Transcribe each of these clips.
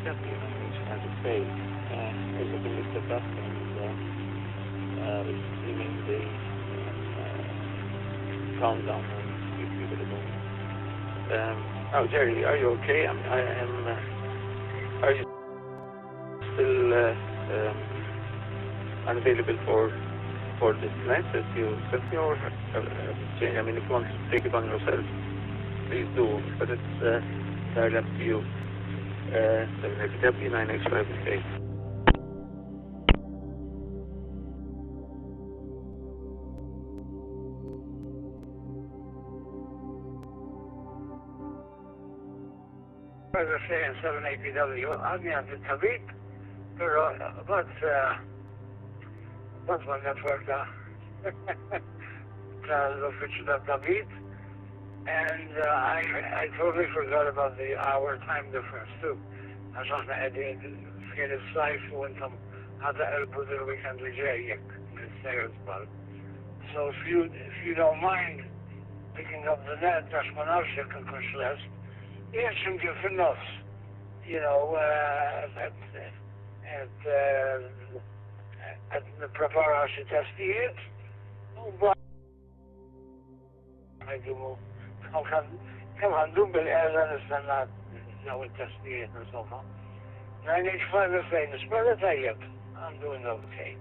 9H-HAM everything is set up and receiving the countdown and give it a go. Oh, Jerry, are you okay? Are you still unavailable for this class that you sent me, or change? I mean, if you want to take it on yourself, please do, but it's entirely up to you. 7HW 9H-HAM. As I say in 7APW, għadni għand il-tabib, pero bat ma network tal-uffiċċju tal-tabib, and I totally forgot about the hour time difference too. Għax aħna qegħdin fien is-sajf u intom ħadda qelbu dil-weekend li ġej jekk minn ball. So if you don't mind picking up the net, għax ma nafx jekk nkunx lest, jgħet fil-nofs, you know, at niprepara xi testijiet, u għajdumu, kem għandum bil-għedha nistanna daw il-testijiet, insomma. 9H-HAM nisbara tajjeb, I'm doing okay.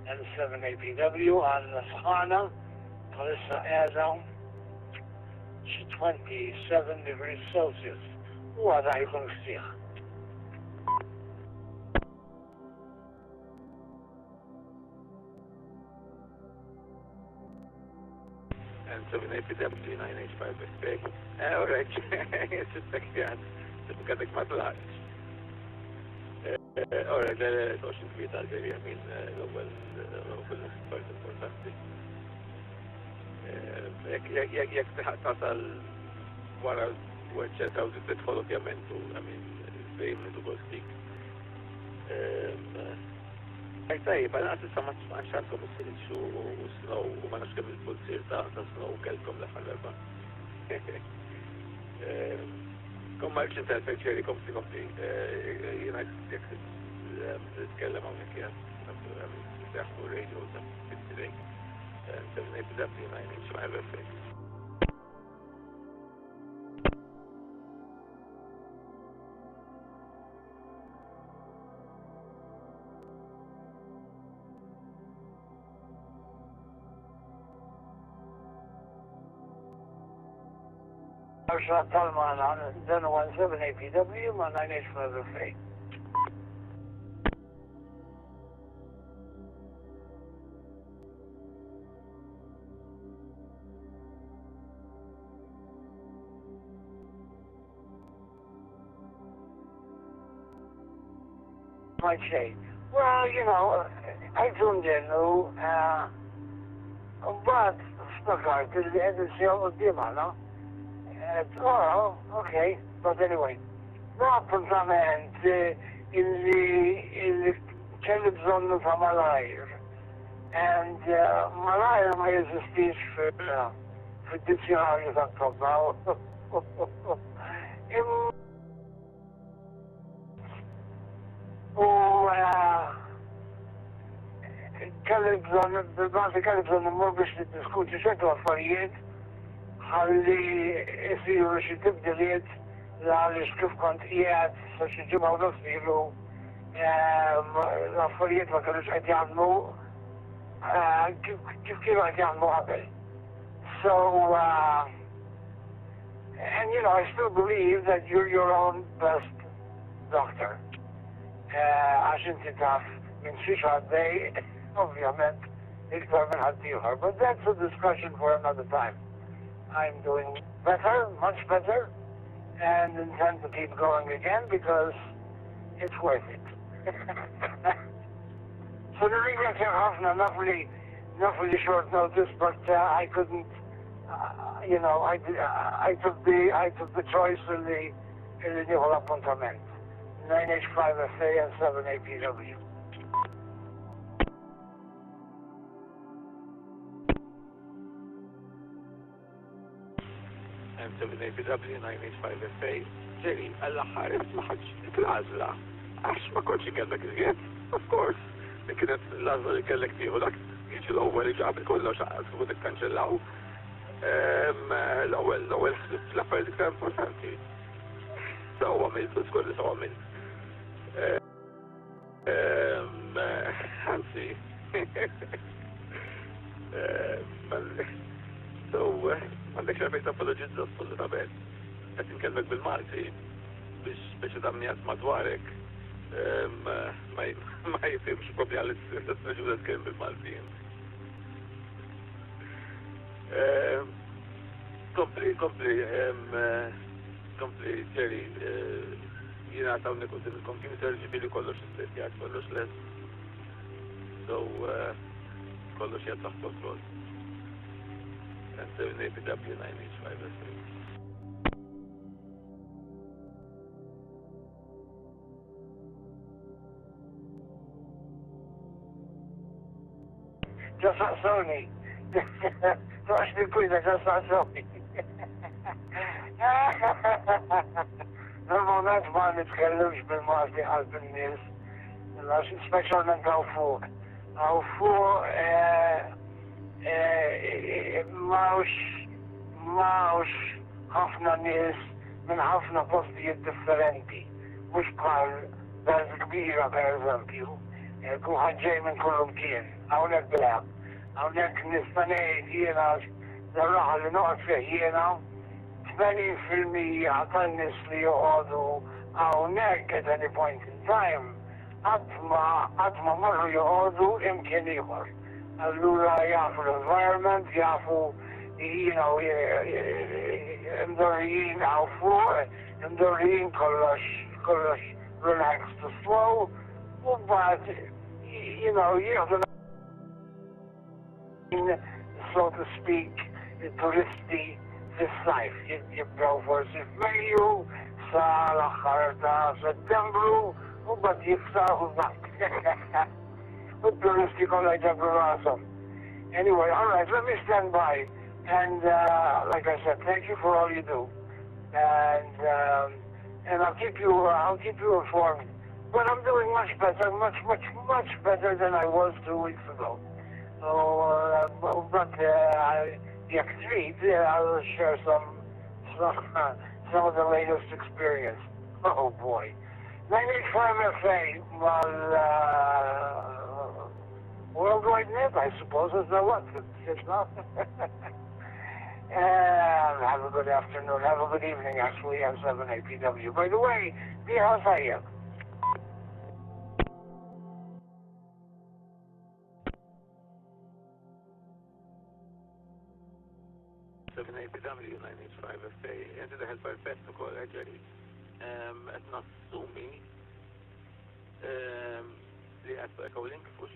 And 7APW għanna sħana, għalissa għedha 27 degrees Celsius. U għada jkun ftiħ. And 7APW 9H-HAM. Alright, sittek jgħad, sittek għadek ma tlaħx. Alright, l-20 kvita għal-ġeri għamin l-ewel part importanti. Jek tasal wara ċerkaw t-tfol ovvjament u għamin fejm nidu għostik. Tajib, għana għatissa maċċankom u snow u ma nafx kemm il-pulsir ta' snow kelkom l-aħħar l-erba. Kom ma jkx interfejt ċeri kompli jena jek t-tkellem għawnek jgħat t-għafu radio ta' t-tirejk. 7APW 9H-HAM. Għaxa tal-mana, dan u 7APW ma 9H-HAM. Might say, well, you know, I tuned in, but stakart li għedin sjaw għoddima, no? Oh, okay, but anyway, no appuntament illi kelli bżonnu ta' malajr. And malajr ma jeżistix fil-dizzjonarju ta' tobba. kelli bżon immur biex niddiskuti ċertu affarijiet ħalli jisiru xi tibdiliet għaliex kif kont qiegħed sa xi ġimgħa u nofs ilu l-affarijiet ma kellux qed jaħdmu kif kienu qed jaħdmu qabel. So and you know, I still believe that you're your own best doctor. Għax inti taf minn xi għaddej, ovvjament, iktar minn ħaddieħor. But that's a discussion for another time. I'm doing better, much better, and intend to keep going again because it's worth it. So the regret here, ħafna, not really short notice, but I couldn't, you know, I took the choice in the nieħu l-appuntament. 9H-5FA and 7APW. And 7APW, 9H-5FA. ġeri, għall-axħar, ma ħadx dik l-għazla, għax ma konċi kellek iżjed, of course, li kienet l-għazla li kellek tiħu dak, jiġi l-ewwel iġabi kollox għazlu u tikkanċellaw. L-ewwel l-affarijiet iktar importanti. Sewa għamilt, l-skur li sewa għamilt. Anzi, għandek xarfejt apologizza assolutament. Għet nkellmek bil-Malti biex damni għasma dwarek ma jifimx probli għal-istraġuda tkellem bil-Malti. Kompli, ġeri, jina għatawni kudim il-computer ġibili kollox il-setjat, kollox les. So, kollox jgħat taħt kontrol. And 7APW 9H-HAM. Just not Sony. Rush me, please, just not Sony. Normalment ma nitkellmx bil-Malti għal nis, specialment għaw fuq. Għaw fuq mawx ħafna nis minn ħafna postijiet differenti. Mux bħal belt kbira, per eżempju, kuħad ġej minn kullum kien. Għawnek bil-għab. Għawnek nistanejt jiena darraħa li noqgħod fih jiena 80% tan-nies li joqogħdu hawnhekk at any point in time qatt ma marru joqogħdu imkien ieħor. Allura jafu l-environment, jafu imdorrijin għaw fuq, imdorrijin kollox relaxed to slow, u bad, jieħdu so to speak, turisti fis-sajf, jibqgħu forsi f'Mejju sa l-aħħar ta' Settembru u bad jiftaħu dak. U t-turisti kollha jġabru rashom. Anyway, all right, let me stand by. And like I said, thank you for all you do. And I'll keep you informed. But I'm doing much better, much better than I was 2 weeks ago. So, but jekk trid, I'll share some of the latest experience. Oh boy. 9H-HAM FA worldwide net, I suppose, is that what? It's not. And have a good afternoon, have a good evening, actually, on 7APW. By the way, how's I 7APW 9H-FA, inti daħel perfett ukoll ġeri. Qed nassumi li qed Echolink fuq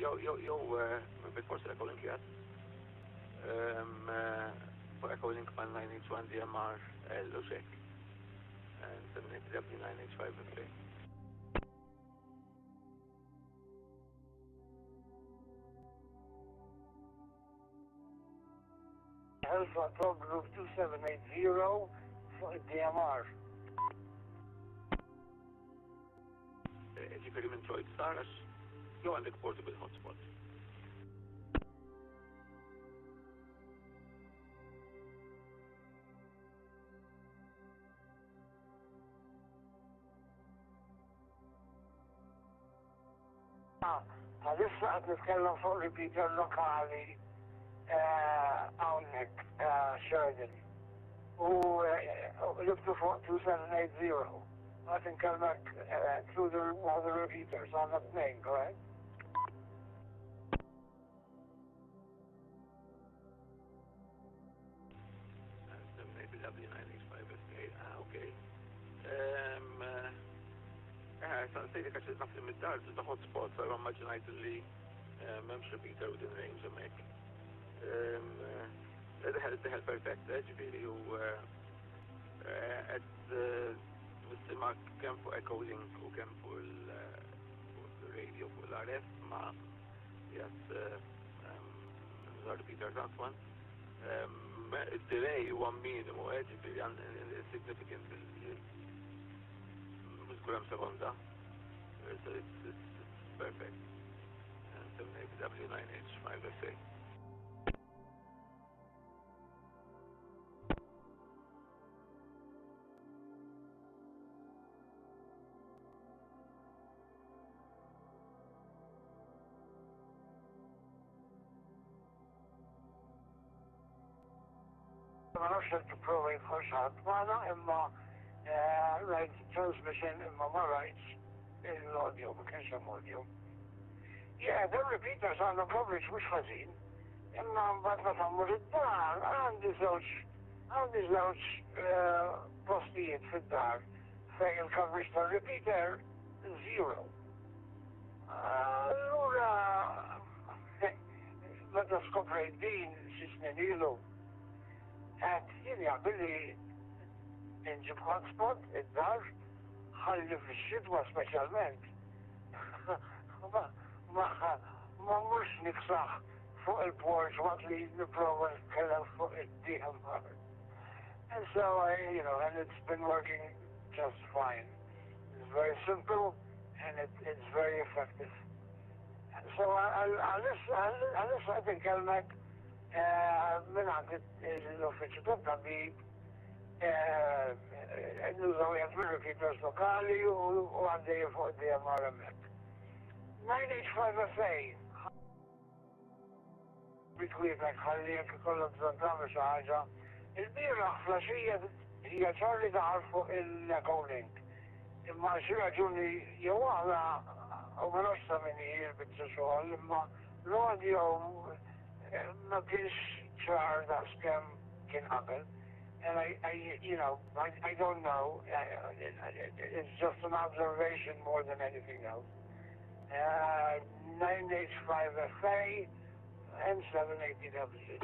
jew minn forsi Echolink jgħid fuq Echolink mal 9H-1 DMR u xek. 7APW 9H-FA. Alpha Talk Group 2780 for DMR. Ġifiri minn Troy Sarax, jew għandek portable hotspot. Għalissa għad nitkellem fuq repeater lokali hawnhekk Sheridan. U liftu fuq 2780. I think I'll back through one of the repeaters on that name, correct? Okay. Sejdi kaċi nafli mid-dar, the hotspot, so immaginajt li memx repeater within range hemmhekk. Deħel perfett, ġifieri u qed nissimak kemm fuq Echolink u kemm fuq il-radio fuq l-RF ma jgħat nżar repeater tant one. Id-delay huwa minimu, ġifieri significant bil-gram seconda. So it's perfect. And 7ABW9H5FA. Ma nafx il-prova jitħarxat maħna imma rajt transmission imma ma rajtx l-audio, ma kienx hemm audio. Yeah, the repeaters għandna coverage mhux ħażin, imma mbagħad meta mmur id-dar għandi żewġ postijiet fid-dar fejn il-coverage tar-repeater zero. Allura meta skoprejt din xi snin ilu għed jien jgħabili nġib hotspot id-dar ħalli fil-xitwa specialment ma mux niksaħ fuq il-porch waqt li niprofa nitkellem fuq id-DMR. And so and it's been working just fine. It's very simple and it's very effective. So għalis għed il-kelmek minn għand l-uffiċu tat-tabib nużaw jgħat minn repeaters lokali u għaddej fuq DMR emmek. 9H-5FA bikwietek ħalli jek kollok bżontam xaħġa. Il-biraħ flasġija hija ċarli daħal fuq il-Ecolink. Imma xi raġuni jew għala u ma nafx ta' min jirbitsu xogħol, imma l-audio ma kienx ċar daqs kemm kien qabel. And I don't know. It's just an observation more than anything else. 9H-5FA and 7ABW.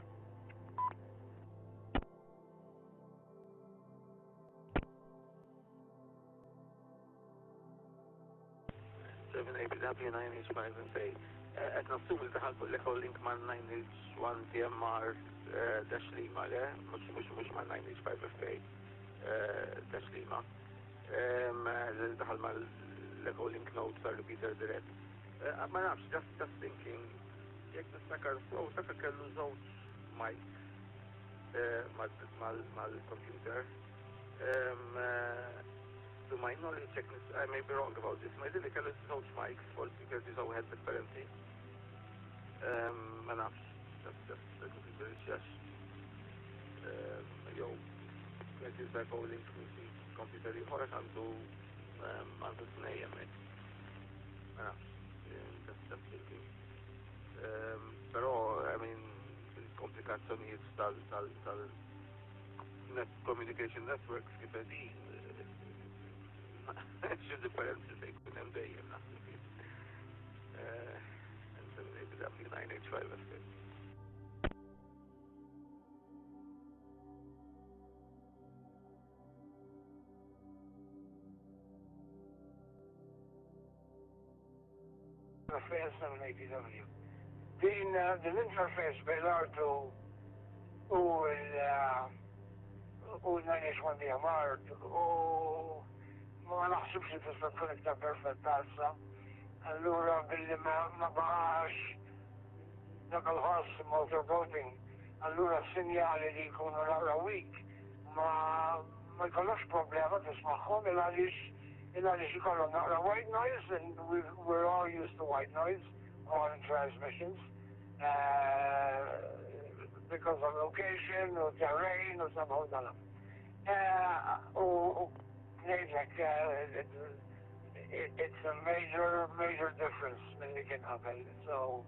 ABW 9H5FA. Qed nassum li daħal fuq l-Ecolink ma' 9H1 DMR dash lima le, mhux ma' 9H5FA dash lima. Daħal ma' l-Ecolink notes tar repeater direct. Ma nafx, just thinking, jekk nistakar flow, dak kellu żewġ mic mal-computer. To my knowledge, I may be wrong about this. My daily colors is out mics for because it's all had differently. Enough. Just the computer is just it is back all link with the computer ieħor għandu tnejn hemmhekk. Enough. Just thinking. Però I mean komplikazzjonijiet tal communication networks kif qegħdin xi differenzi se jkun hemm dejjem naħseb jien. ABW 9H5FA. ABW. Din l-interface bejn l-R2 u l-9H1 DMR ma naħsibx li tista' tkun iktar perfetta issa. Allura billi ma baqax dak il-ħoss motorboating, allura sinjali li jkunu naqra weak ma jkollokx problema tismagħhom il għaliex ikollhom naqra white noise, and we're all used to white noise on transmissions because of location or terrain or somehow or it's a major difference when you can happen. So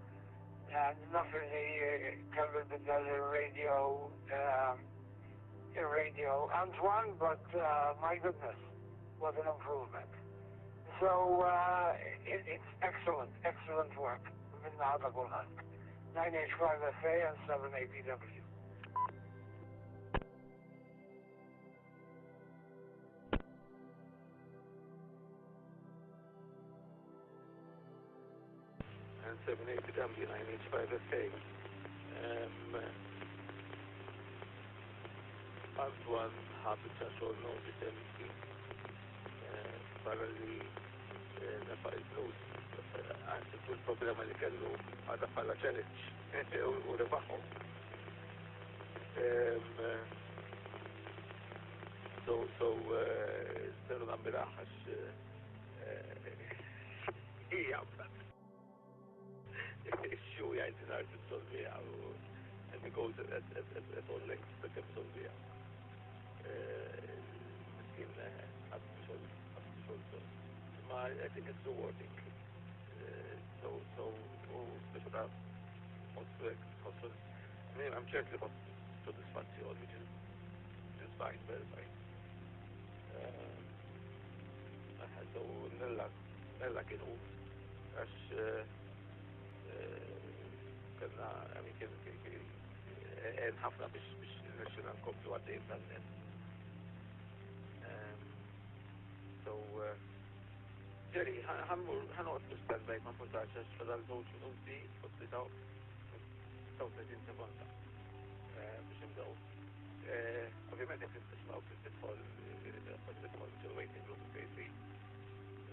nothing covered the radio Antoine, but my goodness, what an improvement. So it's excellent work. 9H5FA and 7ABW. And 7ABW 9H5FA. Antoine ħabita xogħol nomi temki barra li nafa il-flus. Għansi kull problema li kellu għadha bħala challenge u rebaħħom. Senu nammiraħ għax hija xu jgħid nar t-solvija and he goes at all lengths to get solvija. Miskin għabdu xol. Ma I think it's rewarding. So speċa most consol. I'm ċert li ħod soddisfazzjon, which is fine, very fine. So nella kienu għax kellna kien ħafna biex nirxina nkomplu għaddejn tal-net. So Jerry, ħanqot stand-by ma puntax għax fadal żewġ minuti u 33 sekonda biex nibdew. Ovvjament jekk tismaw biex tidħol waiting room space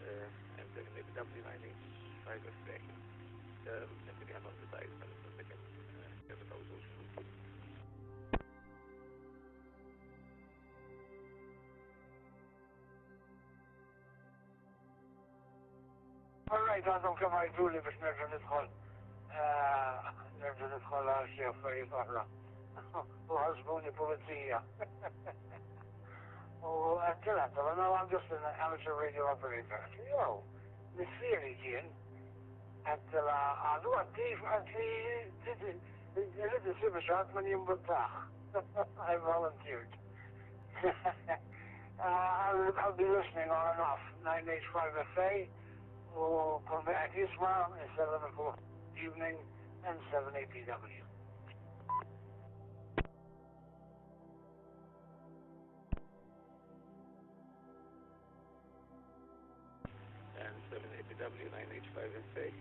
and then maybe W9H-HAM simply cannot decide for the second capital social. Alright, għandhom kemm għajduli biex nerġa' nidħol għal xi affarijiet oħra. U ħasbuni pulizija. U għattila, no, I'm just an amateur radio operator. Yo, mis-siri kien, għattila, għadu għattif, għattili s-sibixat man jimbuttaħ. I volunteered. I'll be listening on and off 9H-HAM u kun għat jisma 7 o'clock evening and 7 APW. And 7 APW, 9H-HAM.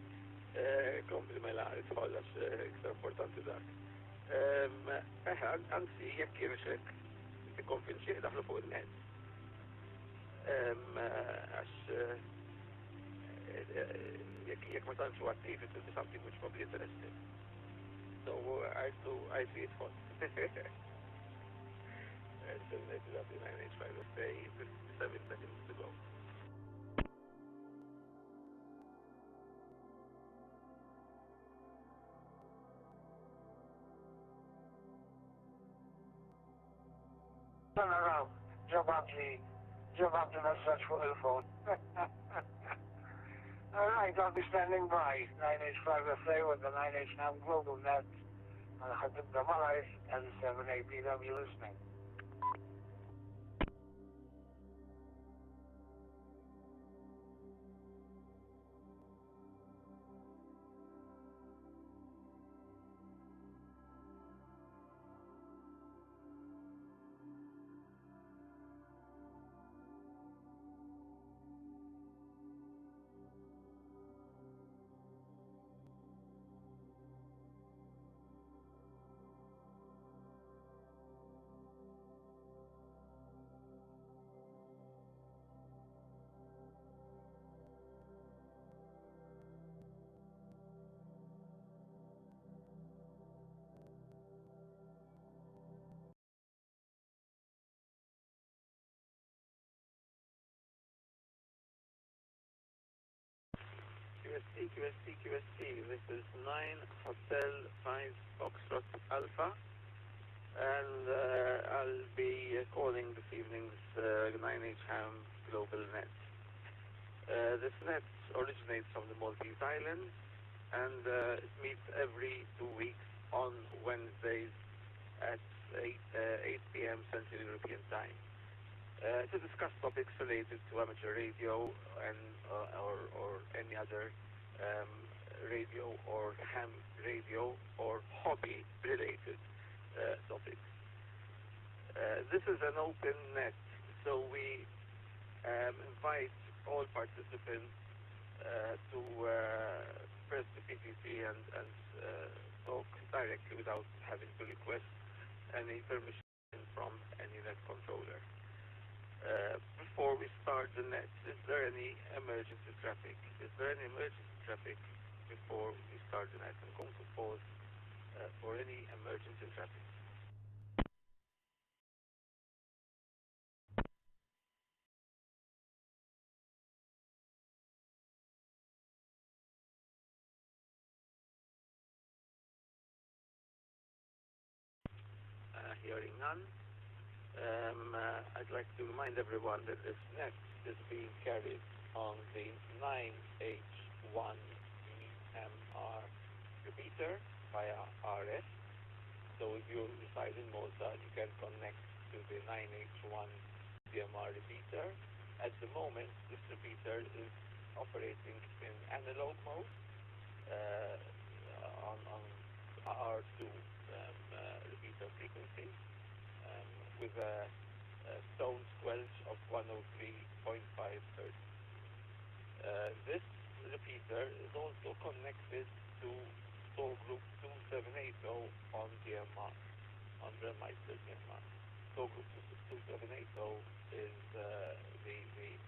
Kompli mela għal għax iktar importanti dak. Anzi, jekk kienu xek, konvinċi daħlu fuq il-net. Għax jekk ma tantx attiv, it will be something which probably interesting. So I see it hot. 7 APW, 9H-HAM, 57 seconds to go. Turn around. Jump up the message for the phone. Alright, I'll be standing by 9H-HAM with the 9H-HAM GlobalNet and 7 APW listening. QST, this is 9 Hotel 5 Foxtrot Alpha, and I'll be calling this evening's 9H-HAM GlobalNet. This net originates from the Maltese Islands, and it meets every 2 weeks on Wednesdays at 8 p.m. Central European Time. To discuss topics related to amateur radio and or any other radio or ham radio or hobby related topics. This is an open net, so we invite all participants to press the PTC and talk directly without having to request any permission from any the net, is there any emergency traffic? Is there any emergency traffic before we start the net? I'm going to pause for any emergency traffic. Hearing none. I'd like to remind everyone that this net is being carried on the 9H-HAM repeater via RS. So if you reside in Malta, you can connect to the 9H1 DMR repeater. At the moment, this repeater is operating in analog mode on R2 repeater frequency with a tone squelch of 103.5 Hz. This repeater is also connected to toll group 2780 on DMR, on the Meister DMR. Toll group 2780 is the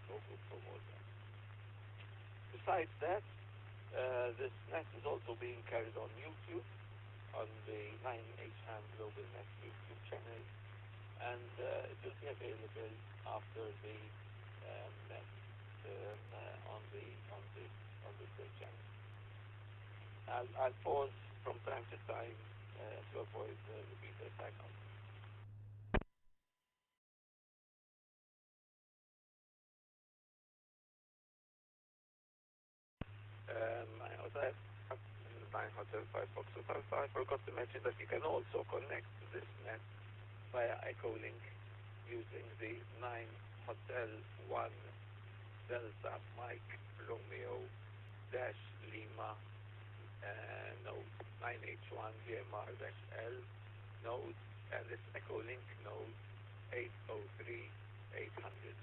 toll group for Malta. Besides that, this net is also being carried on YouTube, on the 9H-HAM GlobalNet YouTube channel, and it will be available after the net on the same channel. I'll pause from time to time to avoid repeater timeout. I also have 9 Hotel 5 Foxtrot Alpha. I forgot to mention that you can also connect to this net via Echolink using the 9 Hotel 1 Delta Mike Romeo dash Lima node 9H1 DMR-L node, and it's Echolink node 803.800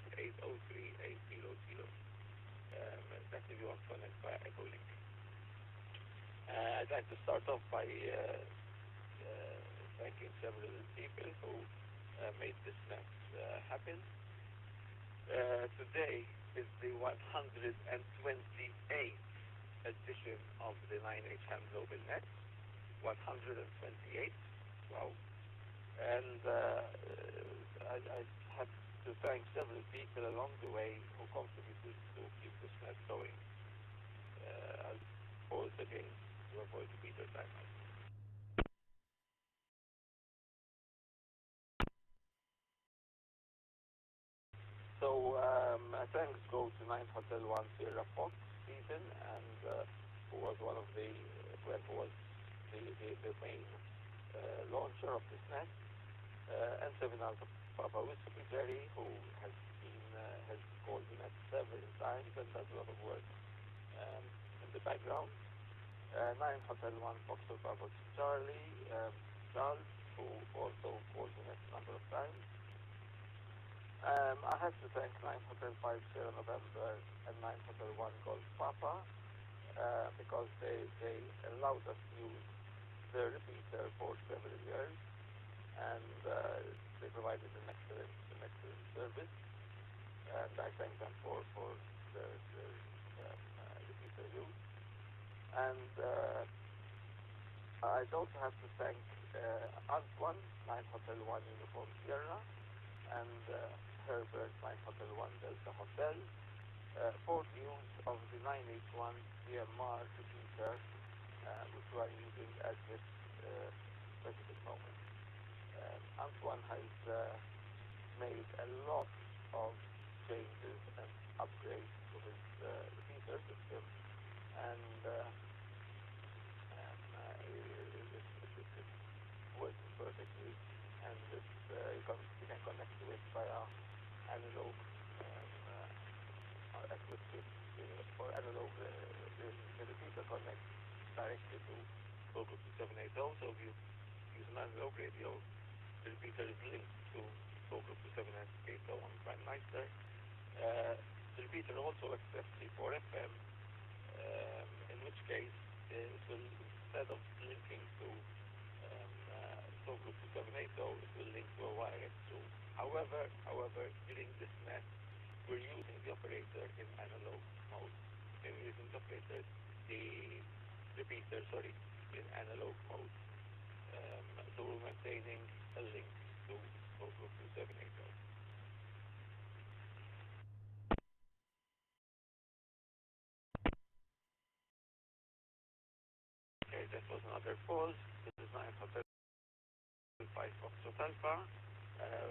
that's if you want to connect via Echolink. I'd like to start off by thanking several people who made this net happen. Today is the 128th edition of the 9H-HAM GlobalNet. 128. Wow. And I have to thank several people along the way who contributed to keep this net going. I'll pause again to avoid repeater timeout. So thanks go to 9 Hotel 1 Sierra Fox Stephen, and who was one of the who was the main launcher of this net, and 7 Alpha Papa Whiskey Jerry, who has called the net several times and does a lot of work in the background. 9 Hotel 1 Foxtrot Papa Charlie, Charles, who also called the net a number of times. I have to thank 9 Hotel 5 Sierra November and 9 Hotel 1 Golf Papa because they allowed us to use the repeater for several years, and they provided an excellent service, and I thank them for the repeater use. And I'd also have to thank Antoine, 9 Hotel 1 Uniform Sierra, and Herbert, 9 Hotel 1 Delta Hotel, for the use of the 9H1 DMR repeater, which we are using at this specific moment. Antoine has made a lot of changes and upgrades to his repeater system, and it's working perfectly, and you can connect to it via analog equipment for analog. The repeater connects directly to toll group 2780, so if you use an analog radio, the repeater is linked to toll group 2780 on Prime Meister. The repeater also accepts the 4FM, in which case it will, instead of linking to toll group 2780, it will link to a wireless room. However, during this net, we're using the operator in analog mode. We're using the repeater, sorry, in analog mode. So we're maintaining a link to 44278. Okay, that was another pause. This is 9 Hotel 5 Foxtrot Alpha.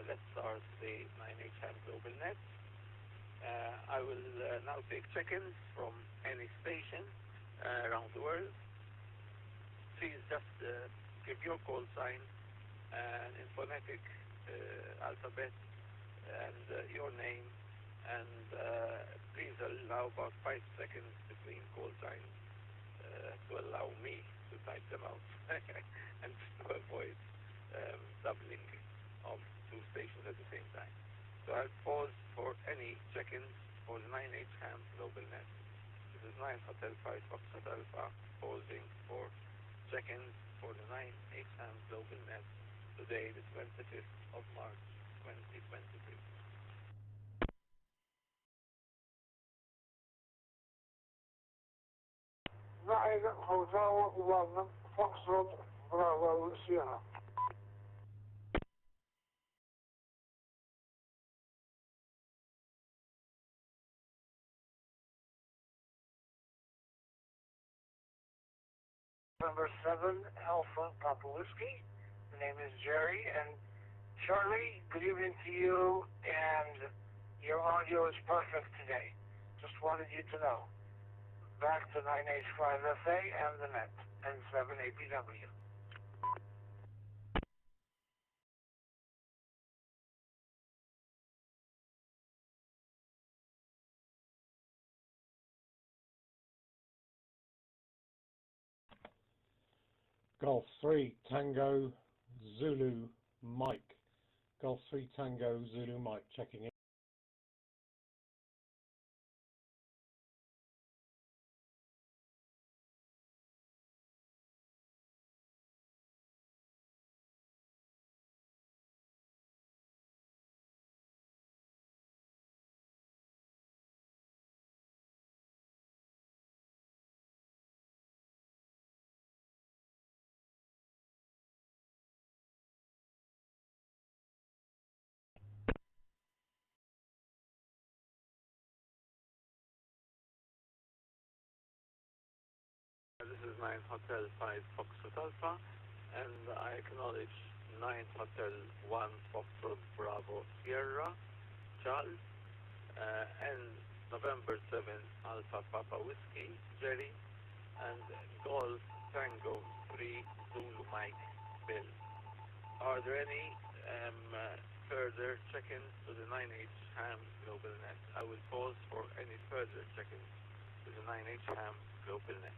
Let's start the 9H-HAM GlobalNet. I will now take check-ins from any station around the world. Please just give your call sign in phonetic alphabet and your name, and please allow about 5 seconds between call signs to allow me to type them out and to avoid doubling of 2 stations at the same time. So I'll pause for any check-ins for the 9H-HAM GlobalNet. This is 9 Hotel 5 Foxtrot Alpha, pausing for check-ins for the 9H-HAM GlobalNet today, the 25th of March, 2023. 9 Hotel 1 Foxtrot Bravo Sierra. Number 7 Alpha Papa Whiskey. The name is Jerry, and Charlie, good evening to you, and your audio is perfect today. Just wanted you to know. Back to 9H5FA and the net, and 7APW. Golf 3 Tango Zulu Mike. Golf 3 Tango Zulu Mike checking in. This is 9 Hotel 5 Foxtrot Alpha, and I acknowledge 9 Hotel 1 Foxtrot Bravo Sierra, Charles, and November 7 Alpha Papa Whiskey, Jerry, and Golf Tango 3 Zulu Mike, Bill. Are there any further check-ins to the 9H-HAM GlobalNet? I will pause for any further check-ins to the 9H-HAM GlobalNet.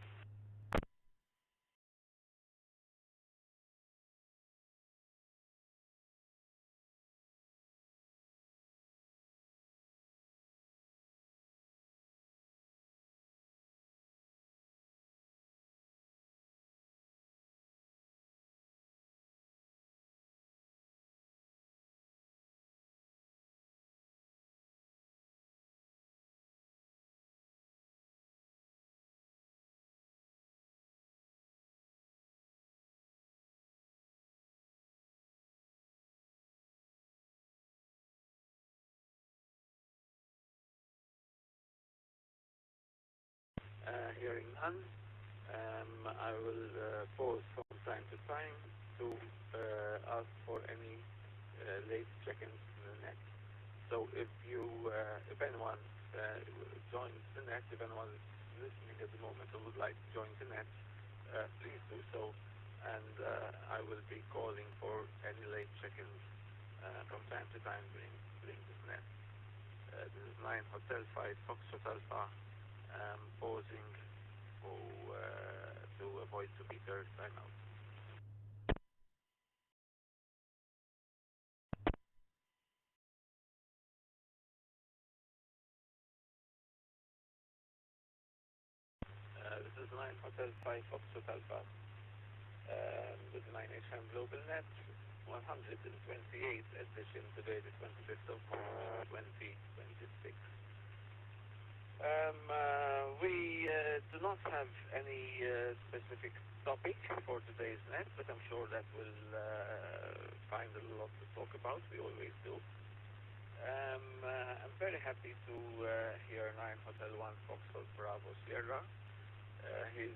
Hearing none, I will pause from time to time to ask for any late check-ins to the net. So if anyone joins the net, if anyone is listening at the moment and would like to join the net, please do so, and I will be calling for any late check-ins from time to time during this net. This is 9 Hotel 5 Foxtrot Alpha, pausing to avoid repeater timeout. This is 9 Hotel 5 Foxtrot Alpha with the 9H-HAM GlobalNet. 128th edition today, the 25th of March, 2026. We do not have any specific topic for today's net, but I'm sure that we'll find a lot to talk about. We always do. I'm very happy to hear 9 Hotel 1 Foxtrot Bravo Sierra. His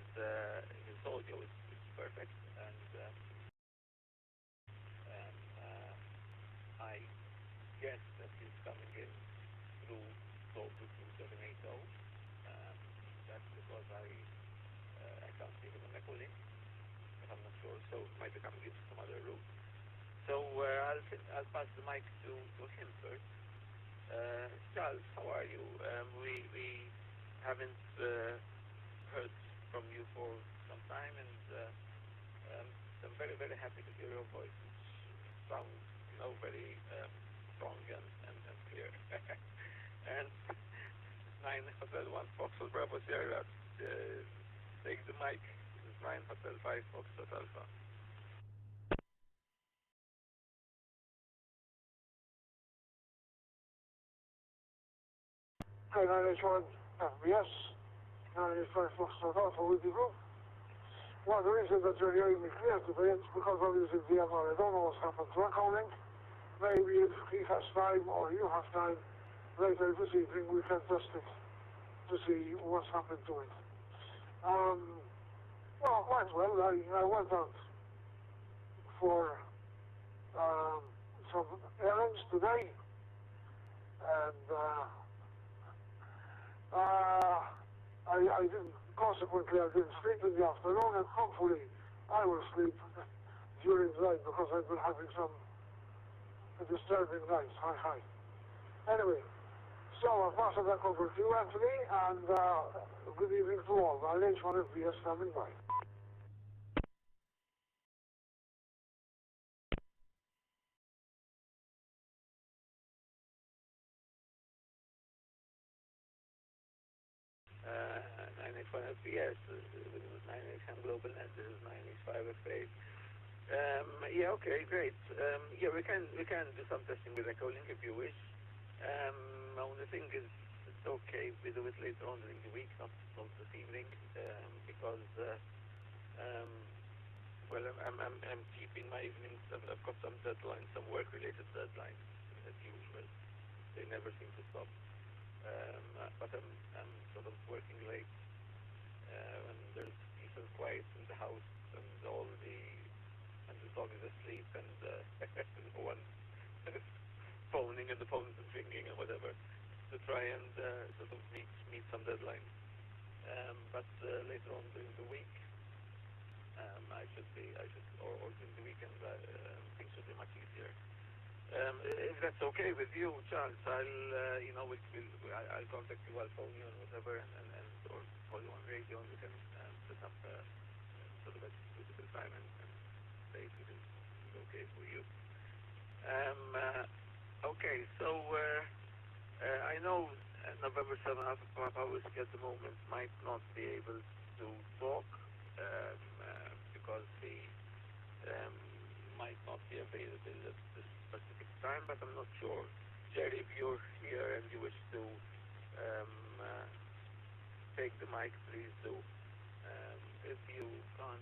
audio is perfect, and I guess that he's coming in through code 2780. That's because I can't see him on the calling, but I'm not sure, so it might be coming in some other route. So I'll pass the mic to him first. Charles, how are you? We haven't heard from you for some time, and I'm very, very happy to hear your voice, which sounds, very strong and clear. And 9 Hotel 1 Foxtrot Bravo Sierra, take the mic. This is 9 Hotel 5 Foxtrot Alpha. Hi, 9H-1 FBS, 9H-5 Foxtrot Alpha with the group. Well, the reason that you're hearing me clear today is because I'm using DMR. I don't know what's happened to echoing. Maybe if he has time or you have time later this evening, we can test it to see what's happened to it. Well, quite well. I went out for some errands today, and I didn't, consequently I didn't sleep in the afternoon, and hopefully I will sleep during the night because I've been having some disturbing nights. Hi. Anyway, so I'll pass it back over to you, Anthony, and good evening to all. 9H-1 FBS standing by. Uh, 9H-1 FBS, this is 9H-HAM GlobalNet, this is 9H-5 FA. Yeah, okay, great. Yeah, we can do some testing with echoing if you wish. Only thing is, it's okay if we do it later on during the week, not this evening, because well, I'm keeping my evenings. I've got some deadlines, some work-related deadlines as usual. They never seem to stop. But I'm sort of working late when there's peace and quiet in the house, and the dog is asleep, and no one is phoning, and the phone is ringing and whatever, to try and sort of meet some deadlines. But later on during the week, or during the weekend, things should be much easier. If that's okay with you, Charles, I'll contact you, I'll phone you and whatever, and or call you on radio, and we can set up sort of a suitable time and date which is okay for you. Okay, so I know November 7th, Papa Whiskey at the moment might not be able to talk because he might not be available at this specific time, but I'm not sure. Jerry, if you're here and you wish to take the mic, please do. If you can't,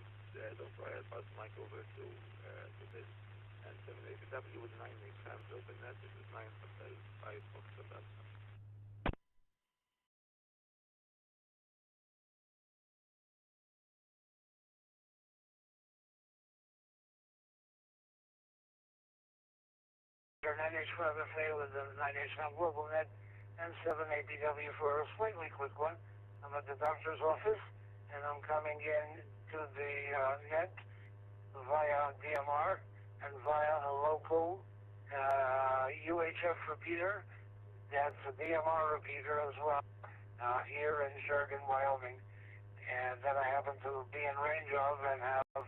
don't worry, I'll pass the mic over to this. And 780W with 9H-HAM GlobalNet. This is 9 Hotel 5 Foxtrot Alpha. Your 9H-5 FA with the 9H-HAM GlobalNet and 780W for a slightly quick one. I'm at the doctor's office, and I'm coming in to the net via DMR and via a local UHF repeater. That's a DMR repeater as well, here in Shergan, Wyoming, and that I happen to be in range of and have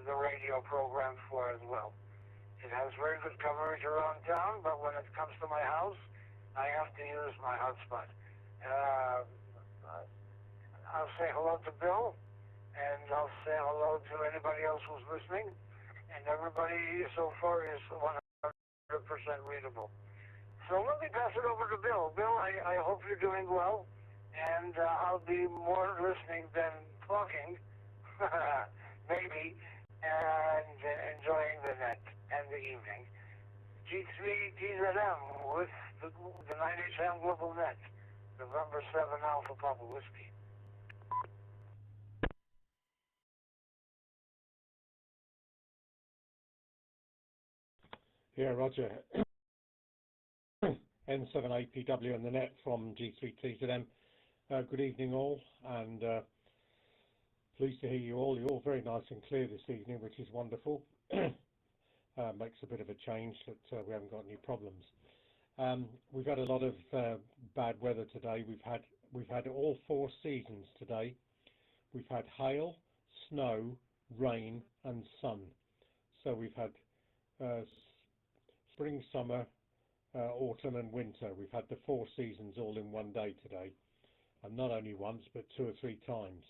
the radio programmed for as well. It has very good coverage around town, but when it comes to my house, I have to use my hotspot. I'll say hello to Bill, and I'll say hello to anybody else who's listening. everybody so far is 100% readable. So let me pass it over to Bill. Bill, I hope you're doing well, and I'll be more listening than talking, maybe, and enjoying the net and the evening. G3GZM with the 9H-HAM GlobalNet, November 7 Alpha Papa Whiskey. Yeah, Roger. N7APW and the net from G3TZM. Good evening all, and pleased to hear you all. You're all very nice and clear this evening, which is wonderful. Makes a bit of a change that we haven't got any problems. We've had a lot of bad weather today. We've had all four seasons today. We've had hail, snow, rain and sun. So we've had spring, summer, autumn and winter. We've had the four seasons all in one day today, and not only once but 2 or 3 times.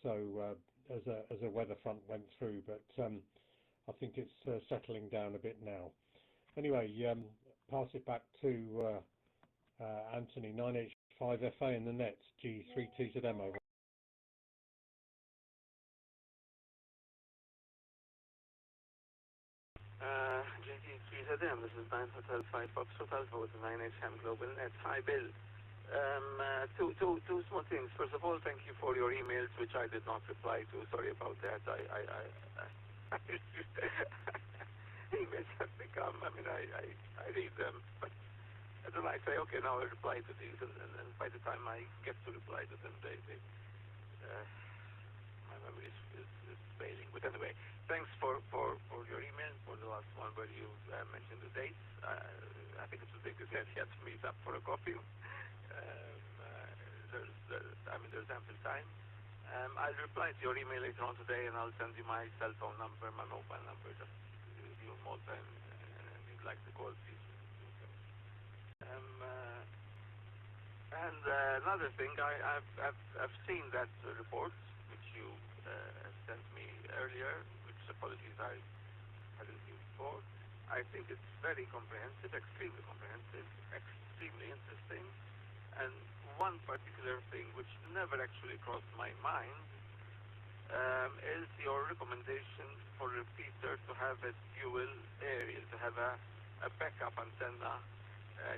So as a weather front went through, but I think it's settling down a bit now. Anyway, pass it back to Anthony. 9H5FA in the net, G3TZM over. G3ZM, this is 9 Hotel 5 Foxtrot Alpha with the 9H-HAM GlobalNet. Hi Bill. Two small things. First of all, thank you for your emails, which I did not reply to. Sorry about that. Emails have become, I mean, I read them, but then I say, okay, now I reply to these, and by the time I get to reply to them, my memory is failing. But anyway, thanks for your email, for the last one where you mentioned the dates. I think it's a big idea to meet up for a coffee. There's ample time. I'll reply to your email later on today, and I'll send you my cell phone number, my mobile number, just if you're in Malta and you'd like to call, please do so. And another thing, I've seen that report which you sent me earlier, which apologies I hadn't seen before. I think it's very comprehensive, extremely interesting. And one particular thing which never actually crossed my mind is your recommendation for repeater to have a dual area, to have a backup antenna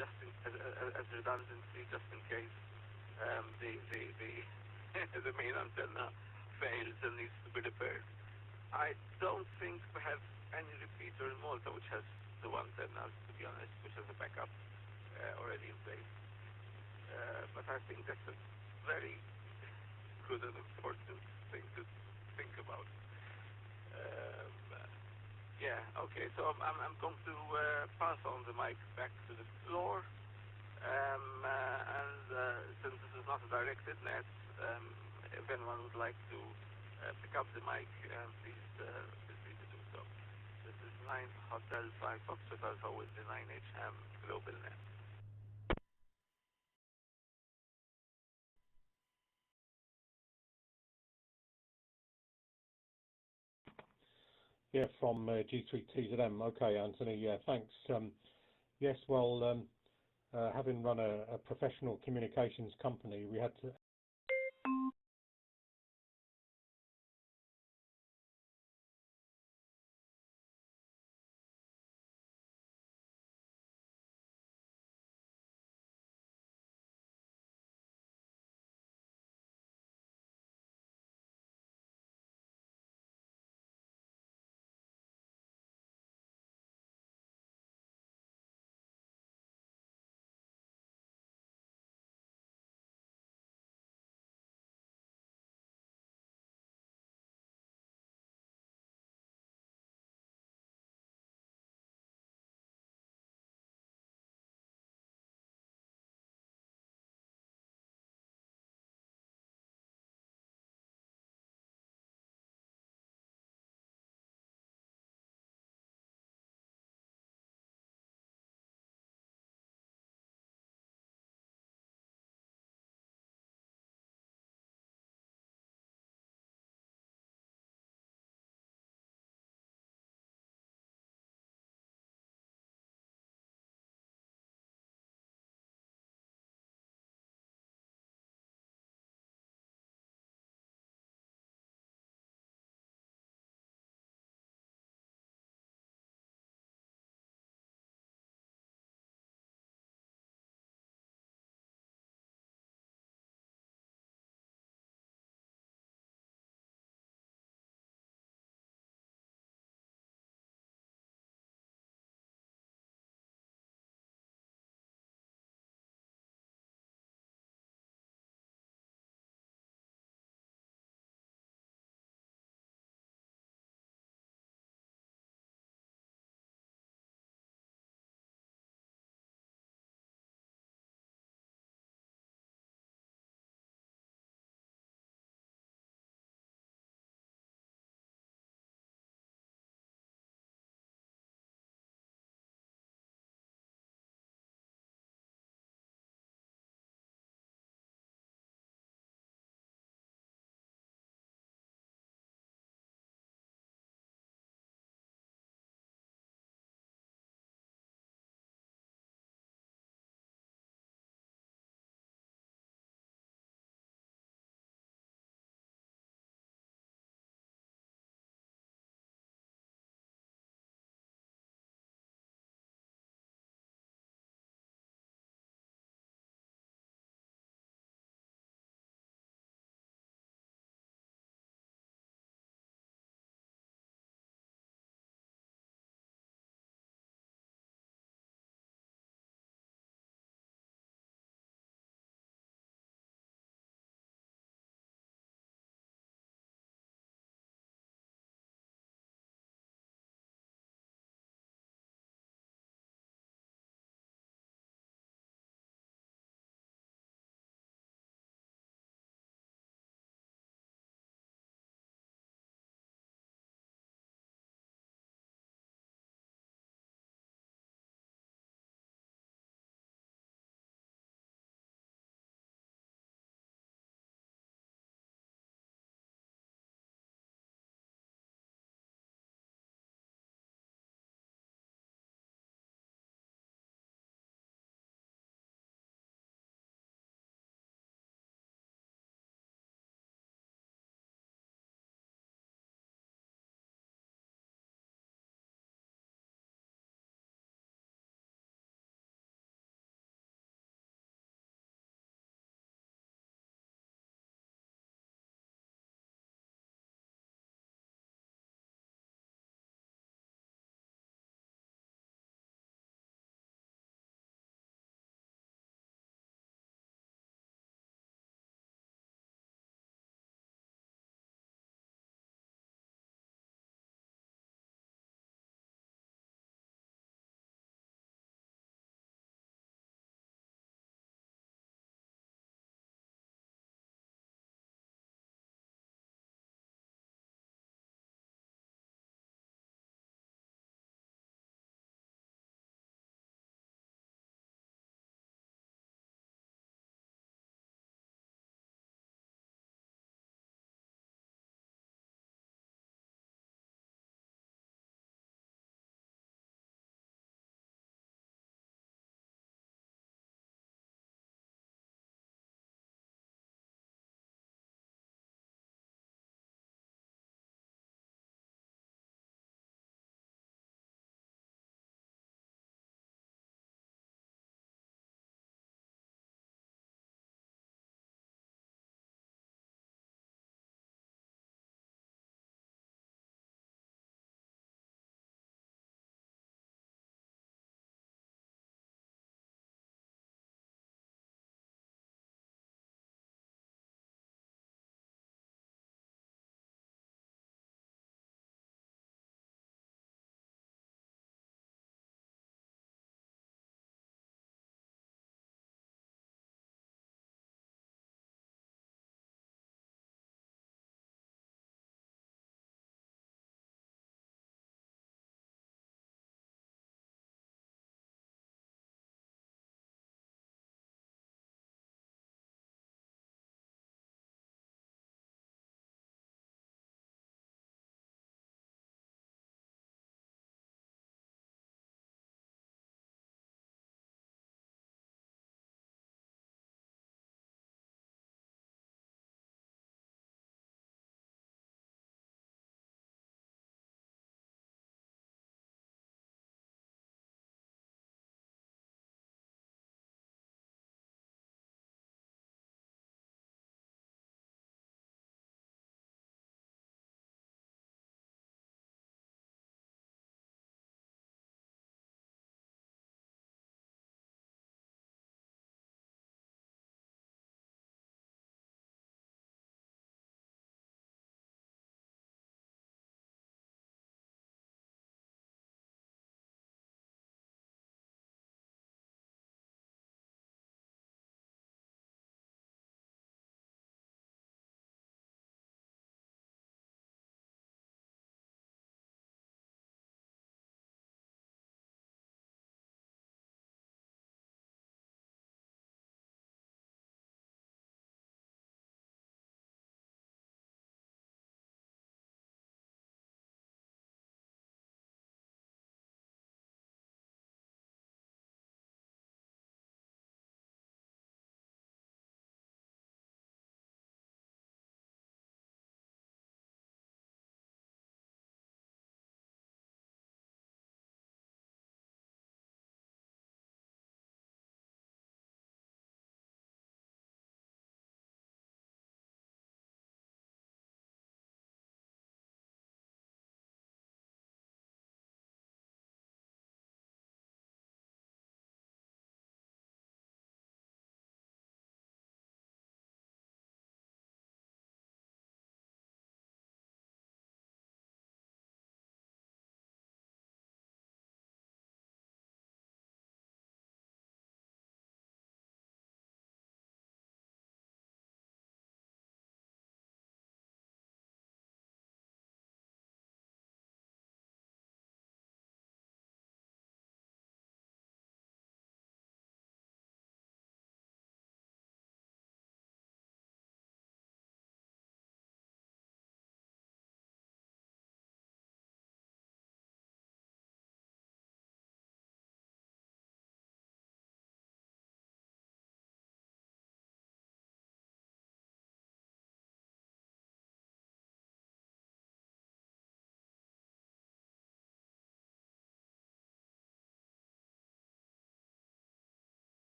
just as redundancy, just in case the main antenna fails and needs to be repaired. I don't think we have any repeater in Malta which has the antennas, to be honest, which has a backup already in place. But I think that's a very good and important thing to think about. Yeah, okay, so I'm going to pass on the mic back to the floor. Since this is not a directed net, if anyone would like to pick up the mic, please feel free to do so. This is 9 Hotel 5 Foxtrot Alpha with the 9H-HAM GlobalNet. Yeah, from G3TZM. Okay, Anthony. Yeah, thanks. Yes, well, having run a professional communications company, we had to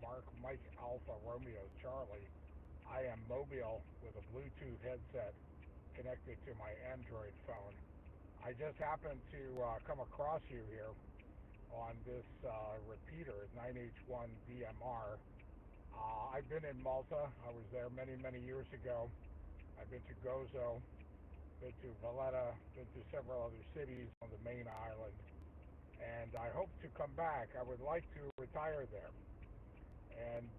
Mark Mike Alpha Romeo Charlie. I am mobile with a Bluetooth headset connected to my Android phone. I just happened to come across you here on this repeater, 9H-1 DMR. I've been in Malta. I was there many, many years ago. I've been to Gozo, been to Valletta, been to several other cities on the main island, and I hope to come back. I would like to retire there, and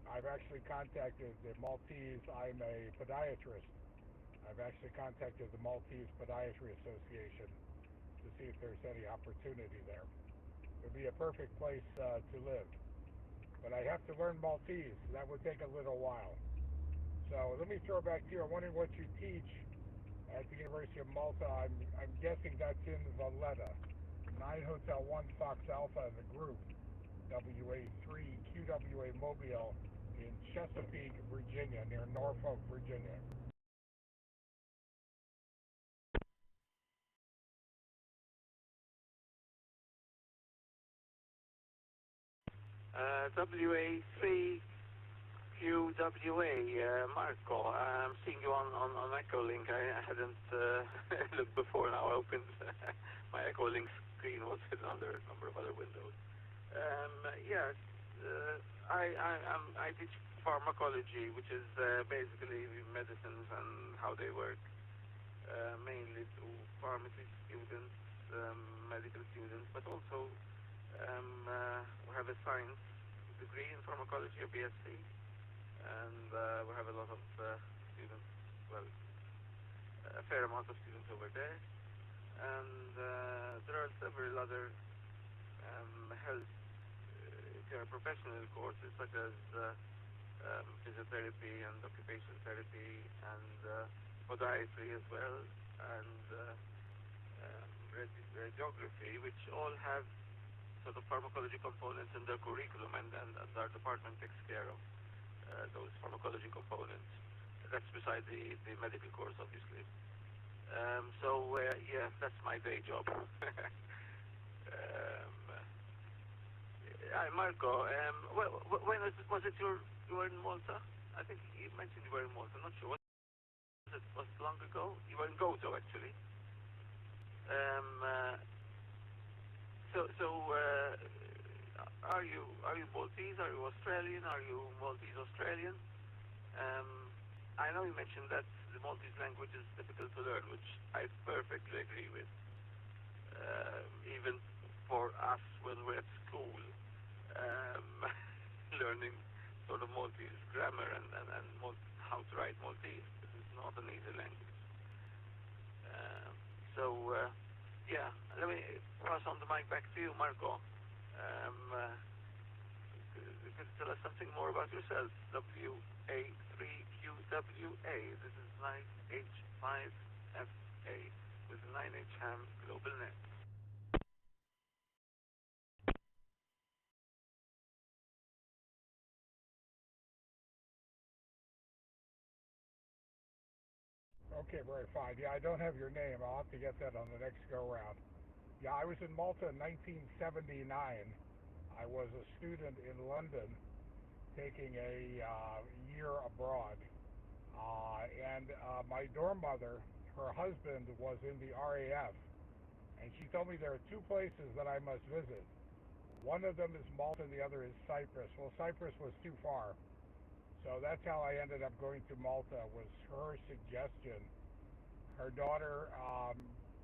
I've actually contacted the Maltese. I'm a podiatrist. I've actually contacted the Maltese Podiatry Association to see if there's any opportunity there. It would be a perfect place to live, but I have to learn Maltese. That would take a little while. So let me throw it back to you. I'm wondering what you teach at the University of Malta. I'm guessing that's in Valletta. 9 Hotel 1 Fox Alpha in the group, WA3 QWA Mobile in Chesapeake, Virginia, near Norfolk, Virginia. WA3 QWA, Marco. I'm seeing you on Echolink. I hadn't looked before. Now I opened my Echolink screen. Was hidden under a number of other windows. Yes, I teach pharmacology, which is basically medicines and how they work, mainly to pharmacy students, medical students, but also we have a science degree in pharmacology, a BSc. And we have a lot of students, well, a fair amount of students over there. And there are several other health care professional courses, such as physiotherapy and occupational therapy and podiatry as well, and radiography, which all have sort of pharmacology components in their curriculum, and our department takes care of those pharmacology components. That's beside the medical course, obviously. Yeah, that's my day job. Marco, when was it you were in Malta? I think you mentioned you were in Malta. I'm not sure. Was it long ago? You were in Gozo, actually. Are you Maltese? Are you Australian? Are you Maltese Australian? I know you mentioned that the Maltese language is difficult to learn, which I perfectly agree with. Even for us when we're at school, learning sort of Maltese grammar and how to write Maltese, this is not an easy language. Yeah, let me pass on the mic back to you, Marco. You could tell us something more about yourself. WA3QWA. This is 9H5FA with 9H-HAM GlobalNet. Okay, very fine. Yeah, I don't have your name. I'll have to get that on the next go-round. Yeah, I was in Malta in 1979. I was a student in London taking a year abroad. And my dorm mother, her husband was in the RAF, and she told me there are two places that I must visit. One of them is Malta, and the other is Cyprus. Well, Cyprus was too far, so that's how I ended up going to Malta, was her suggestion. Her daughter,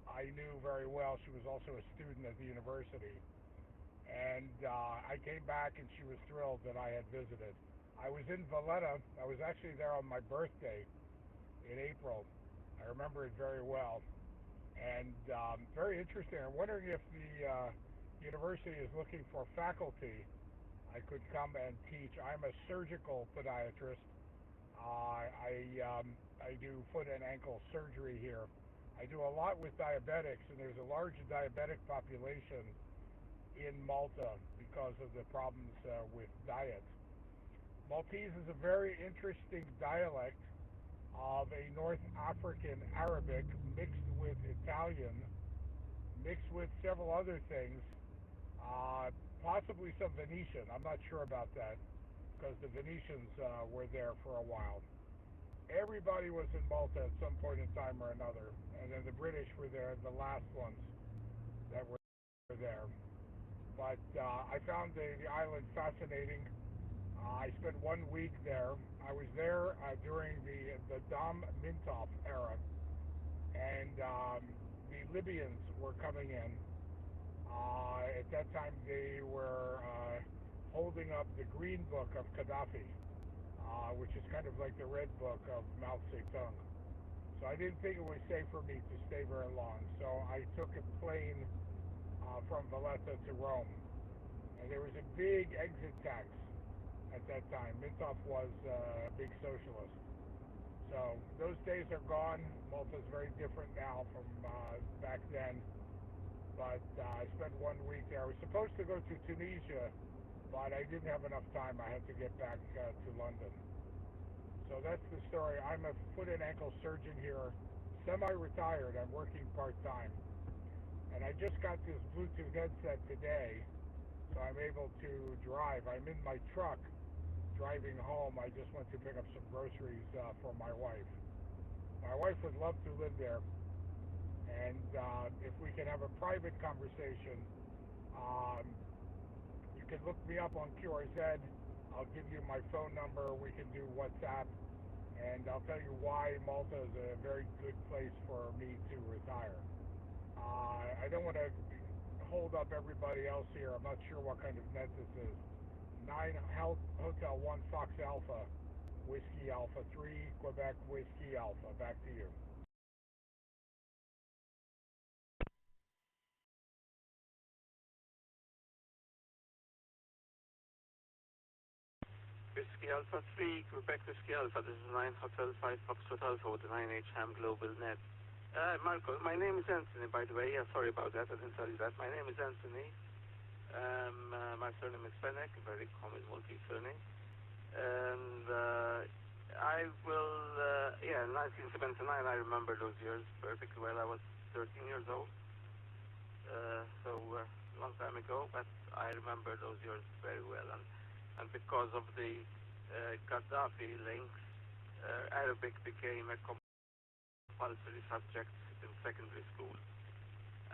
I knew very well. She was also a student at the university. And I came back, and she was thrilled that I had visited. I was in Valletta. I was actually there on my birthday in April. I remember it very well. And very interesting. I'm wondering if the university is looking for faculty. I could come and teach. I'm a surgical podiatrist. I do foot and ankle surgery here. I do a lot with diabetics, and there's a large diabetic population in Malta because of the problems with diet. Maltese is a very interesting dialect of a North African Arabic mixed with Italian, mixed with several other things. possibly some Venetian. I'm not sure about that because the Venetians were there for a while. Everybody was in Malta at some point in time or another, and then the British were there, the last ones that were there. But I found the island fascinating. I spent 1 week there. I was there during the Dom Mintoff era, and the Libyans were coming in. At that time, they were holding up the Green Book of Gaddafi, which is kind of like the Red Book of Mao Zedong. So I didn't think it was safe for me to stay very long. So I took a plane from Valletta to Rome, and there was a big exit tax at that time. Mintoff was a big socialist. So those days are gone. Malta's very different now from back then. But I spent 1 week there. I was supposed to go to Tunisia, but I didn't have enough time. I had to get back to London. So that's the story. I'm a foot and ankle surgeon here, semi-retired. I'm working part-time. And I just got this Bluetooth headset today, so I'm able to drive. I'm in my truck driving home. I just went to pick up some groceries for my wife. My wife would love to live there. And if we can have a private conversation, you can look me up on QRZ. I'll give you my phone number. We can do WhatsApp, and I'll tell you why Malta is a very good place for me to retire. I don't want to hold up everybody else here. I'm not sure what kind of net this is. 9 Hotel 1 Fox Alpha, Whiskey Alpha 3, Quebec Whiskey Alpha. Back to you. Whiskey Alpha 3, Quebec Whiskey Alpha. This is 9 Hotel 5 Foxtrot Alpha with the 9H-HAM GlobalNet. Marco, my name is Anthony, by the way. Yeah, sorry about that. I didn't tell you that. My name is Anthony. My surname is Fennec, a very common multi-surname. And I will, 1979, I remember those years perfectly well. I was 13 years old. So a long time ago, but I remember those years very well. And because of the Gaddafi links, Arabic became a compulsory subject in secondary school,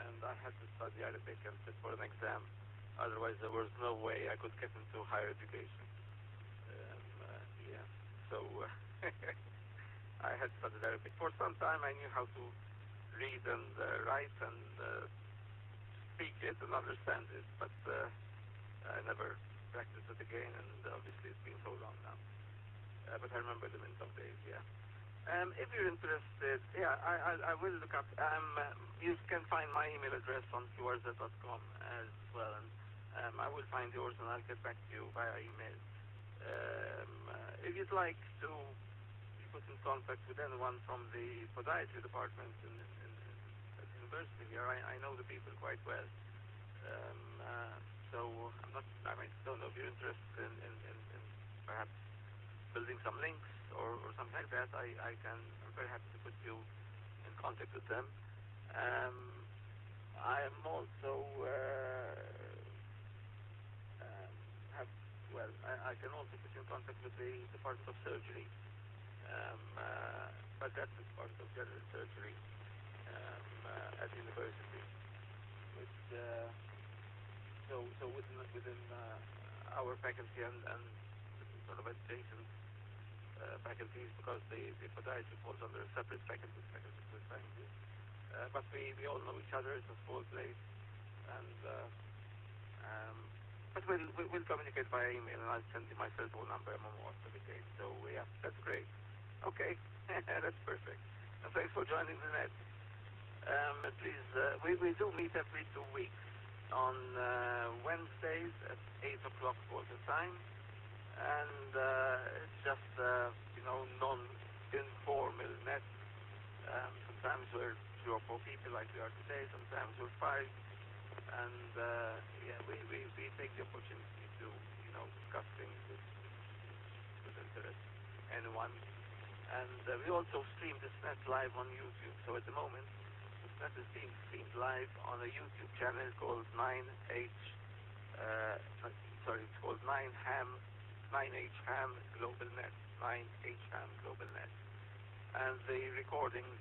and I had to study Arabic and sit for an exam. Otherwise, there was no way I could get into higher education. So I had studied Arabic for some time. I knew how to read and write and speak it and understand it, but I never practiced it again, and obviously it's been so long now. But I remember them in some days, yeah. If you're interested, yeah, I will look up. You can find my email address on qrz.com as well, and I will find yours and I'll get back to you via email. If you'd like to be put in contact with anyone from the podiatry department at the university here, I know the people quite well. So I don't know if you're interested in perhaps building some links or something like that. I'm very happy to put you in contact with them. I am also I can also put you in contact with the Department of Surgery, but that's the Department of General Surgery at the university. So within our faculty and sort of adjacent faculties, because the podiatry falls under a separate faculty with sciences. But we all know each other. It's a small place, and but we'll communicate via email, and I'll send you my cell phone number and more to the case. So yeah, that's great. Okay, that's perfect. And thanks for joining the net. Please, we do meet every 2 weeks on Wednesdays at 8 o'clock Malta time, and it's just non-informal net. Sometimes we're 3 or 4 people like we are today. Sometimes we're 5, and we take the opportunity to discuss things with interest anyone. And we also stream this net live on YouTube. So at the moment, this net is being streamed live on a YouTube channel called 9H-HAM. sorry, it's called 9HAM, 9H-HAM GlobalNet, 9H-HAM GlobalNet. And the recordings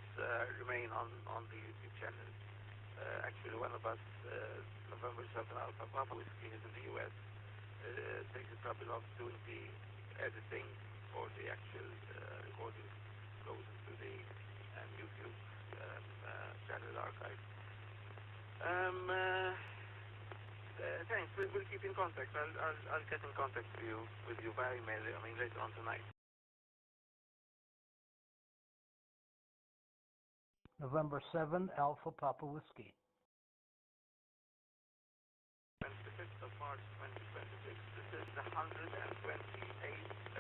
remain on the YouTube channel. Actually, one of us, November 7 Alpha Papa Whiskey, is in the US. Takes the trouble of doing the editing for the actual recording, goes into the YouTube channel archive. Thanks. We'll keep in contact. I'll get in contact with you via email. I mean, later on tonight. November 7 Alpha Papa Whiskey. 25th of March 2026. This is the 128th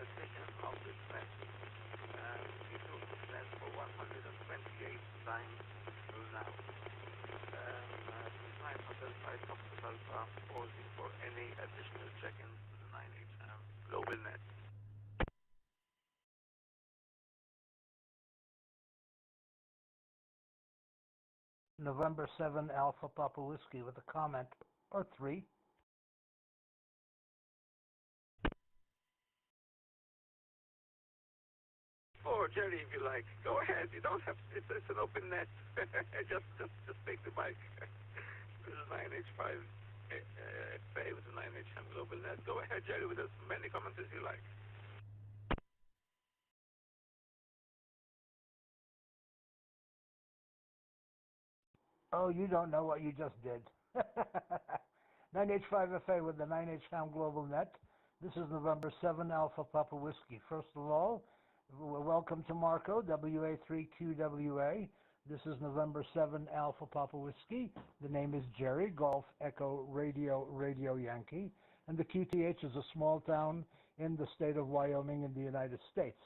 edition of this net. We do this net for 128 times till now. Tonight, Hotel Site Hospital pausing for any additional check-ins to the 9H-HAM GlobalNet. November 7 Alpha Papa Whiskey with a comment or three. Or Jerry, if you like, go ahead. You don't have. It's an open net. just take the mic. This is 9H5 FA with the 9H-HAM GlobalNet. Go ahead, Jerry, with as many comments as you like. Oh, you don't know what you just did. 9H5FA with the 9H-HAM GlobalNet. This is November 7 Alpha Papa Whiskey. First of all, welcome to Marco, WA3QWA. This is November 7 Alpha Papa Whiskey. The name is Jerry, Golf Echo Radio Yankee. And the QTH is a small town in the state of Wyoming in the United States.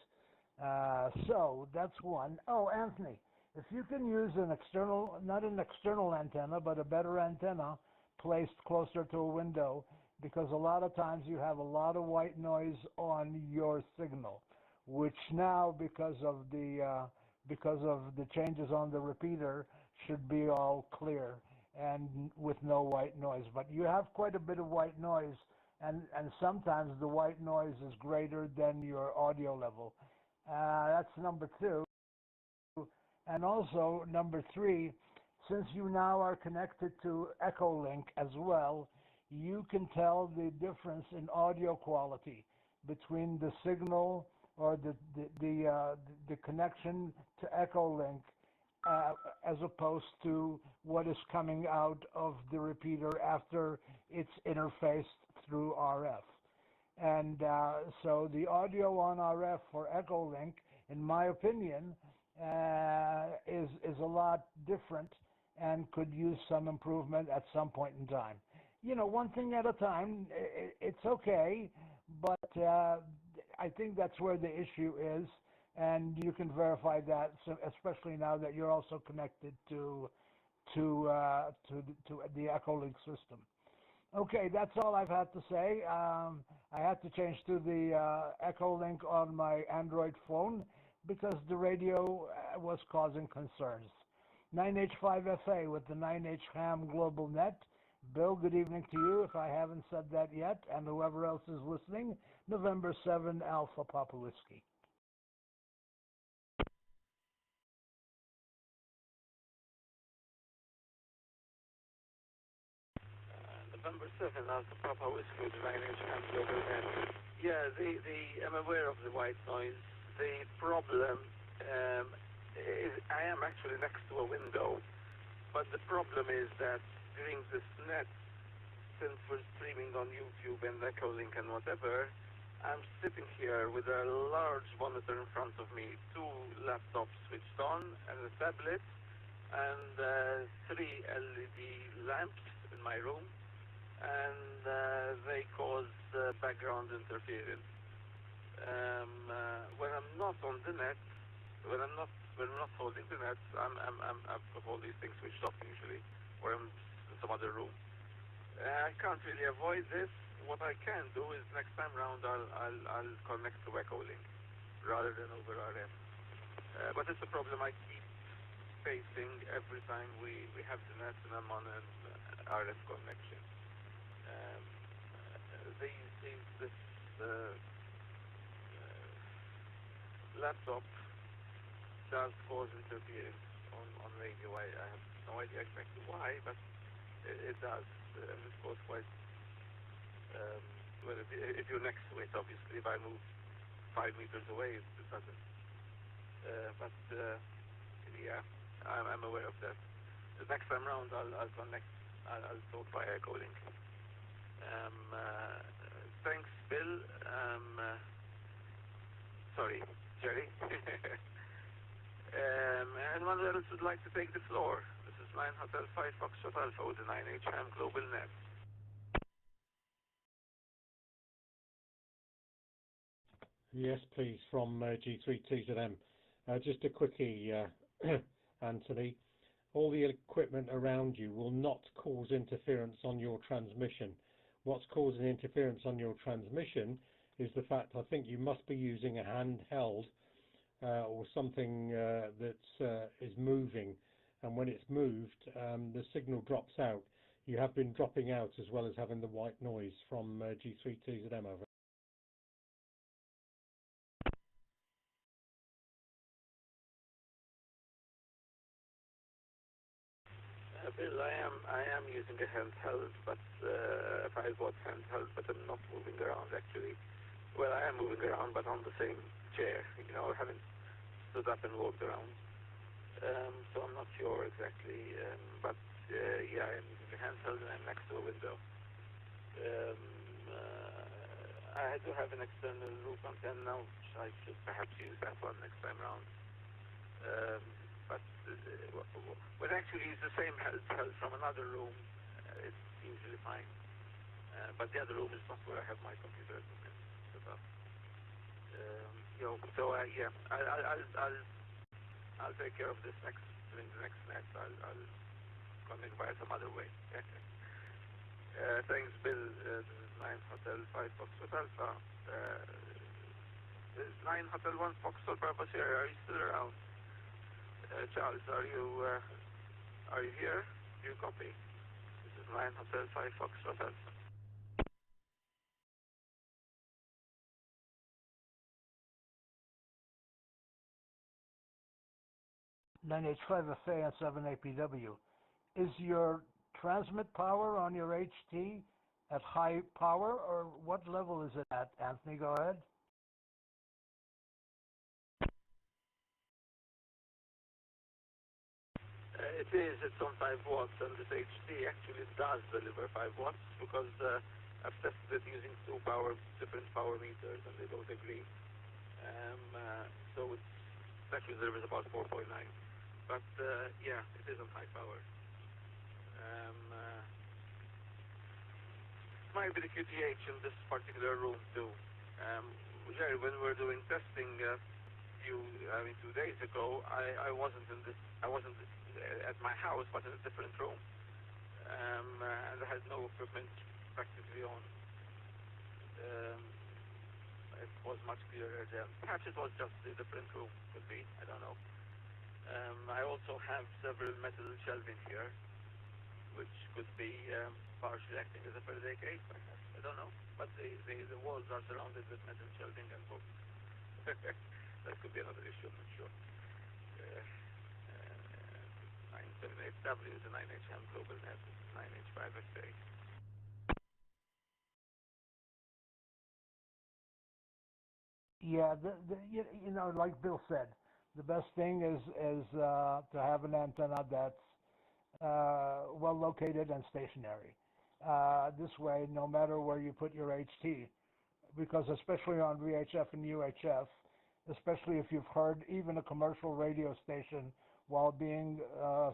So that's one. Oh, Anthony. If you can use an external, not an external antenna, but a better antenna placed closer to a window, because a lot of times you have a lot of white noise on your signal, which now, because of the changes on the repeater, should be all clear and with no white noise. But you have quite a bit of white noise, and sometimes the white noise is greater than your audio level. That's number two. And also, number three, since you now are connected to Echolink as well, you can tell the difference in audio quality between the signal or the connection to Echolink as opposed to what is coming out of the repeater after it's interfaced through RF. And so the audio on RF for Echolink, in my opinion, is a lot different and could use some improvement at some point in time. You know, one thing at a time. It's okay, but I think that's where the issue is, and you can verify that, especially now that you're also connected to the Echolink system. Okay, that's all I've had to say. I had to change to the Echolink on my Android phone because the radio was causing concerns. 9H5FA with the 9H-HAM GlobalNet. Bill, good evening to you, if I haven't said that yet, and whoever else is listening. November 7 Alpha Papa Whiskey. November 7 Alpha Papa Whiskey with the 9H-HAM GlobalNet. Yeah, I'm aware of the white noise. The problem is I am actually next to a window, but the problem is that during this net, since we're streaming on YouTube and Echolink and whatever, I'm sitting here with a large monitor in front of me, 2 laptops switched on, and a tablet, and 3 LED lamps in my room, and they cause background interference. When I'm not on the net, when I'm not holding the net, I've got all these things switched off usually, or I'm in some other room. I can't really avoid this. What I can do is next time round I'll connect to Echolink rather than over RF. But it's a problem I keep facing every time we have the net and I'm on an RF connection. this laptop does cause interference on radio. I have no idea exactly why, but it does. It goes quite. Well, if you're next to it, obviously, if I move 5 meters away, it doesn't. But yeah, I'm aware of that. The next time round, I'll connect. I'll talk by echo link. Thanks, Bill. Sorry, Jerry. Anyone else would like to take the floor? This is 9 Hotel 5 Foxtrot Alpha with the 9H-HAM GlobalNet. Yes, please, from G3TZM. Just a quickie, Anthony. All the equipment around you will not cause interference on your transmission. What's causing interference on your transmission is the fact I think you must be using a handheld or something that is moving, and when it's moved, the signal drops out. You have been dropping out as well as having the white noise from G3TZM over. Bill, I am using a handheld, but a 5-watt handheld, but I'm not moving around actually. Well, I am moving around, but on the same chair. You know, I haven't stood up and walked around, so I'm not sure exactly. But yeah, I'm using a handheld and I'm next to a window. I do have an external roof antenna, which I should perhaps use that one next time around. But when actually it's the same handheld from another room, it's usually fine. But the other room is not where I have my computer set up. So yeah, I'll take care of this during the next net. I'll connect via some other way. Thanks, Bill. This is 9 Hotel 5 Foxtrot Alpha. This is 9 Hotel 1 Foxtrot Bravo Sierra. Are you still around? Charles, are you here? Do you copy? This is 9 Hotel 5 Foxtrot Alpha. 9H-5FA and 7APW. Is your transmit power on your HT at high power, or what level is it at? Anthony, go ahead. It is. It's on 5 watts, and this HT actually does deliver 5 watts because I've tested it using different power meters, and they both agree. So it actually delivers about 4.9. But yeah, it is on high power. Might be the QTH in this particular room too. Jerry, when we were doing testing 2 days ago, I wasn't at my house, but in a different room, and I had no equipment practically on. It was much clearer there. Perhaps it was just a different room, could be, I don't know. I also have several metal shelving here, which could be partially acting as a Faraday cage, perhaps, I don't know. But the walls are surrounded with metal shelving and books. That could be another issue, I'm not sure. 978W is a 9H-HAM GlobalNet, 9H-5FA. Yeah, you know, like Bill said, the best thing is to have an antenna that's well located and stationary. This way, no matter where you put your HT, because especially on VHF and UHF, especially if you've heard even a commercial radio station while being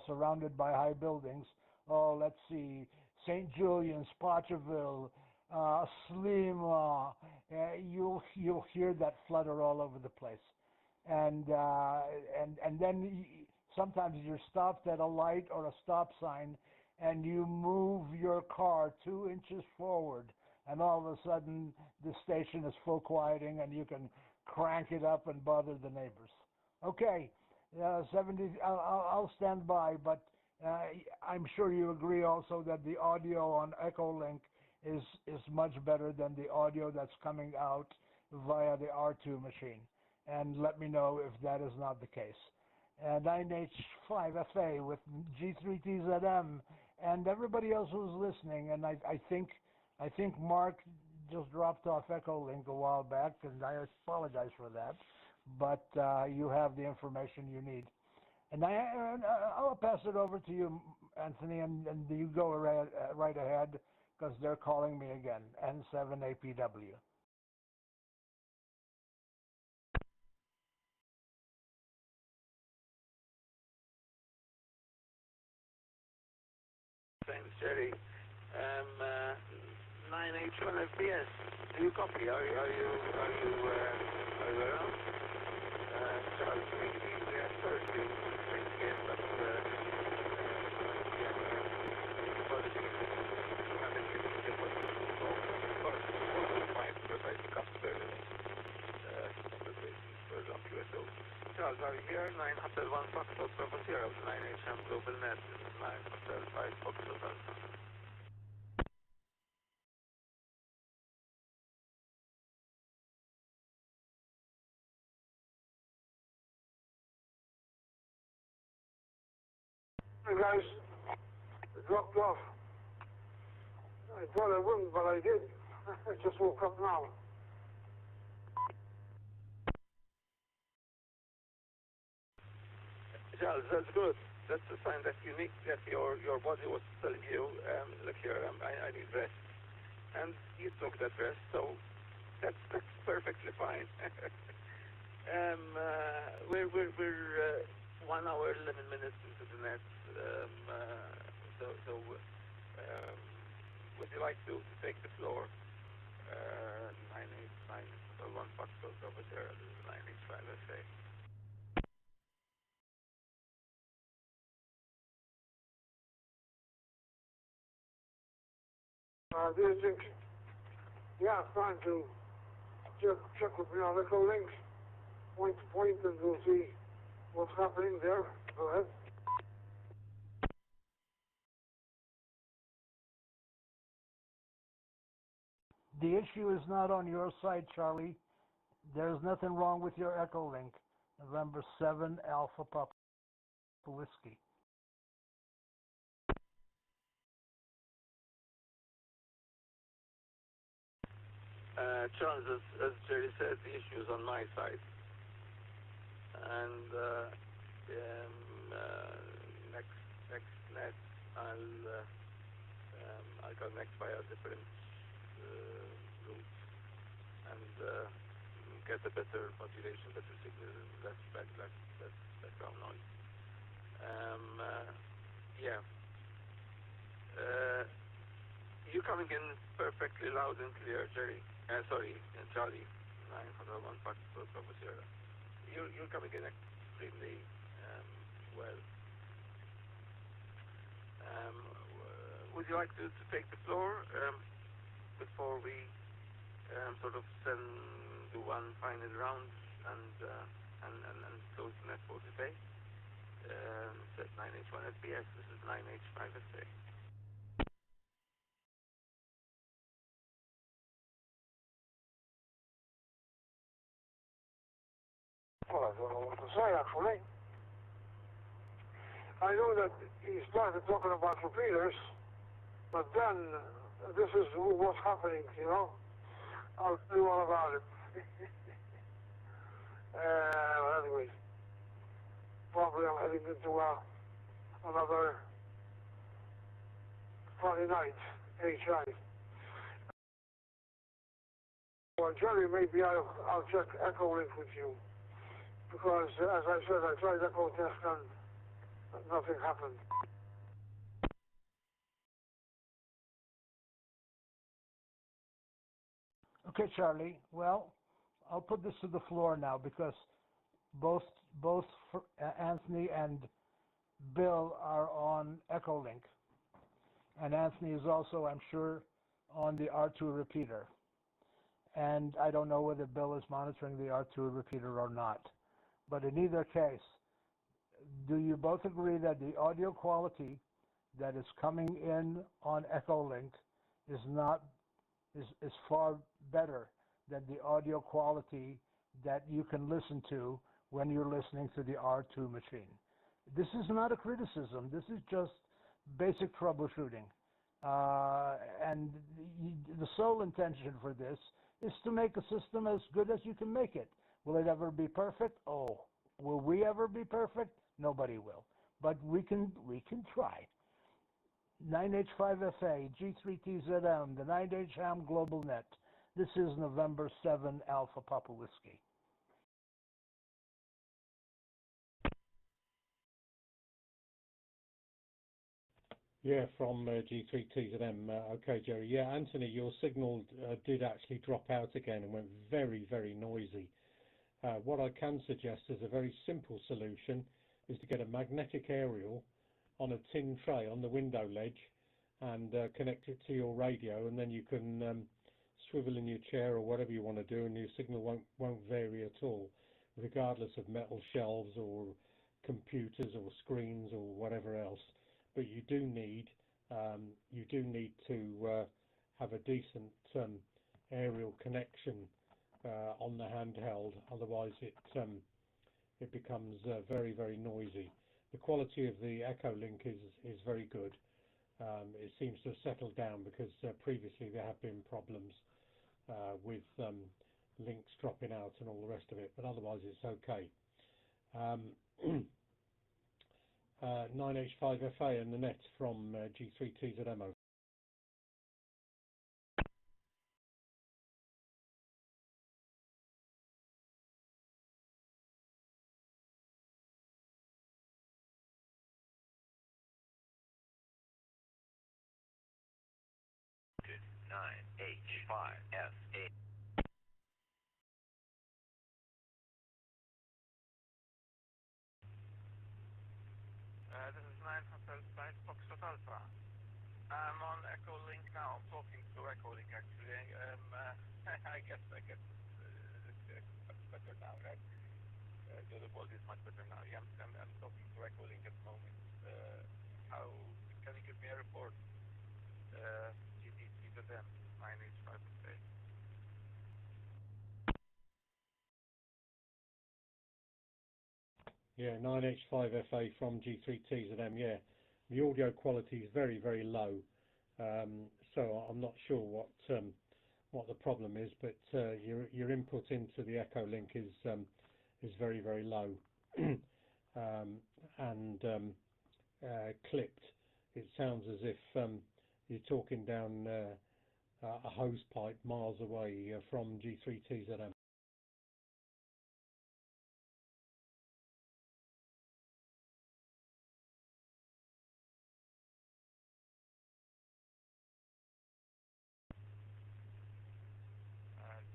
surrounded by high buildings, oh, let's see, St. Julian, Spotcherville, Slima, you'll hear that flutter all over the place, and then sometimes you're stopped at a light or a stop sign, and you move your car 2 inches forward, and all of a sudden the station is full quieting, and you can crank it up and bother the neighbors. Okay, 70. I'll stand by, but I'm sure you agree also that the audio on Echolink is much better than the audio that's coming out via the R2 machine. And let me know if that is not the case. 9H-5FA with G3TZM and everybody else who's listening. And I think Mark just dropped off Echolink a while back, and I apologize for that. But you have the information you need. And I'll pass it over to you, Anthony, and you go right ahead, because they're calling me again, N7APW. Thanks, Jerry. 9H-1FPS. Do you copy? Are you around? Charles, we at first you think it, but apologies. Having to get what you know. Of course, fine, because I pick up service for QSO. Charles, are you here? 9 Hotel 1 Foxtrot Bravo Sierra, 9H-HAM GlobalNet, 9 Hotel 5 Foxtrot Alpha. Hey guys, it dropped off. I thought I wouldn't, but I did. I just woke up now. Charles, that's good. That's a sign that you need, that your body was telling you, look here, I need rest. And you took that rest, so that's perfectly fine. We're 1 hour, 11 minutes into the net. Would you like to take the floor? 989, 1 Foxtrot over there, 985, let's say. Do you think, yeah, trying to check with me on Echolink, point to point, and we'll see what's happening there. Go ahead. The issue is not on your side, Charlie. There's nothing wrong with your Echolink. November 7 Alpha Papa Whiskey. Charles, as Jerry said, the issue is on my side. And next net, I'll connect via different routes and get a better modulation, better signal, less background noise. Yeah. You coming in perfectly loud and clear, Jerry. Sorry, Charlie. 901 Foxtrot Bravo Sierra. You're coming in extremely well. Would you like to take the floor before we sort of do one final round and close the net for today? Said 9H-1FPS. This is 9H-5FA. Well, I don't know what to say, actually. I know that he started talking about repeaters, but then this is what's happening, you know. I'll tell you all about it. Well, anyway, probably I'm heading into another Friday night, HI. Well, Jerry, maybe I'll check Echolink with you. Because, as I said, I tried Echo test and nothing happened. Okay, Charlie. Well, I'll put this to the floor now, because both Anthony and Bill are on Echolink. And Anthony is also, I'm sure, on the R2 repeater. And I don't know whether Bill is monitoring the R2 repeater or not. But in either case, do you both agree that the audio quality that is coming in on Echolink is not is far better than the audio quality that you can listen to when you're listening to the R2 machine. This is not a criticism. This is just basic troubleshooting. And the sole intention for this is to make a system as good as you can make it. Will it ever be perfect? Oh, will we ever be perfect? Nobody will. But we can try. 9H-5FA, G3TZM, the 9H-HAM GlobalNet. This is November 7 Alpha Papa Whiskey. Yeah, from G3TZM. Okay, Jerry. Yeah, Anthony, your signal did actually drop out again and went very, very noisy. What I can suggest as a very simple solution is to get a magnetic aerial on a tin tray on the window ledge and connect it to your radio, and then you can swivel in your chair or whatever you want to do, and your signal won't vary at all, regardless of metal shelves or computers or screens or whatever else. But you do need to have a decent aerial connection on the handheld, otherwise it becomes very, very noisy. The quality of the Echo link is very good. It seems to have settled down because previously there have been problems with links dropping out and all the rest of it, but otherwise it's okay. 9H-5FA and the net from G3TZM. Good. 9H-5FA. This is 9 Hotel Site, Foxtrot Alpha. I'm on Echo Link now. I'm talking to Echo Link actually. I guess it's better now, right? The other quality is much better now. Yeah, I'm talking to Echo Link at the moment. How can you give me a report? GTC to them, 9H-5FA. Yeah, 9H-5FA from G3TZM. Yeah, the audio quality is very, very low, so I'm not sure what the problem is, but your input into the Echo link is very, very low and clipped. It sounds as if you're talking down a hose pipe miles away from G3TZM.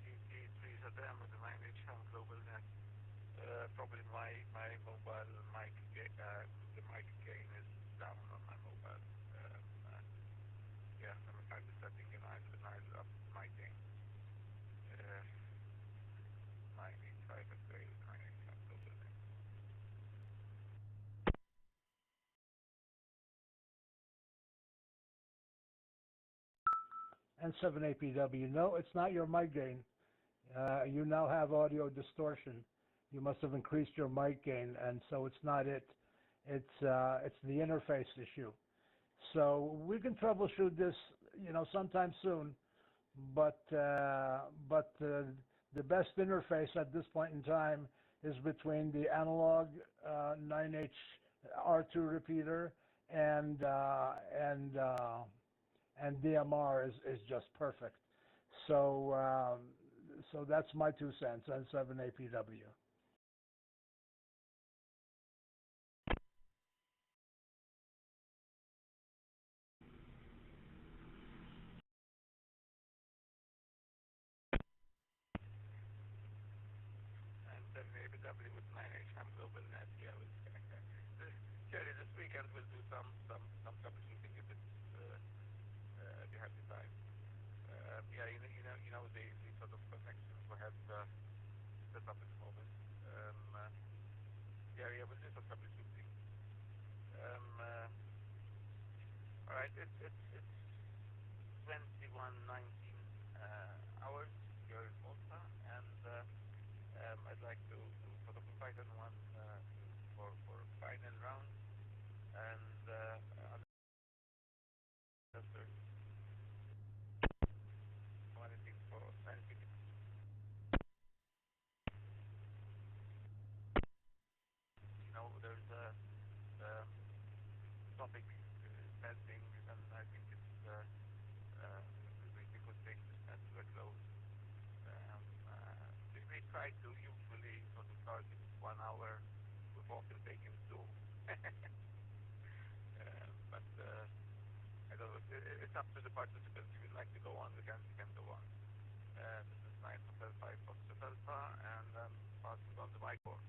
GT3ZM with the 9H-HAM GlobalNet. Probably my mobile mic, the mic gain is down on my mobile. Yeah, I'm trying to setting an idle up my gain. 9H-5FA with 9H-HAM GlobalNet. And 7APW. No, it's not your mic gain. You now have audio distortion. You must have increased your mic gain, and so it's not it. It's the interface issue. So we can troubleshoot this, sometime soon. But the best interface at this point in time is between the analog 9H R2 repeater and DMR is just perfect. So so that's my 2 cents on 7APW. And 7APW with 9H-HAM GlobalNet. Yeah, Jerry, this weekend we'll do some troubleshooting if it's if you have the time. Yeah, you know the sort of connections we have set up at the moment. Yeah, we'll do some troubleshooting. All right, it's 21 hours here in Malta, and I'd like to sort of invite anyone for a final round, and answer anything for anything. You know, there's a topic pending, and I think it's we could take this as to a close. We try to usually sort of target 1 hour. We've often taken 2. But I don't know. It's up to the participants. If you'd like to go on, we can go on. This is 9 Hotel 5 Foxtrot Alpha, and I'm passing on the mic board.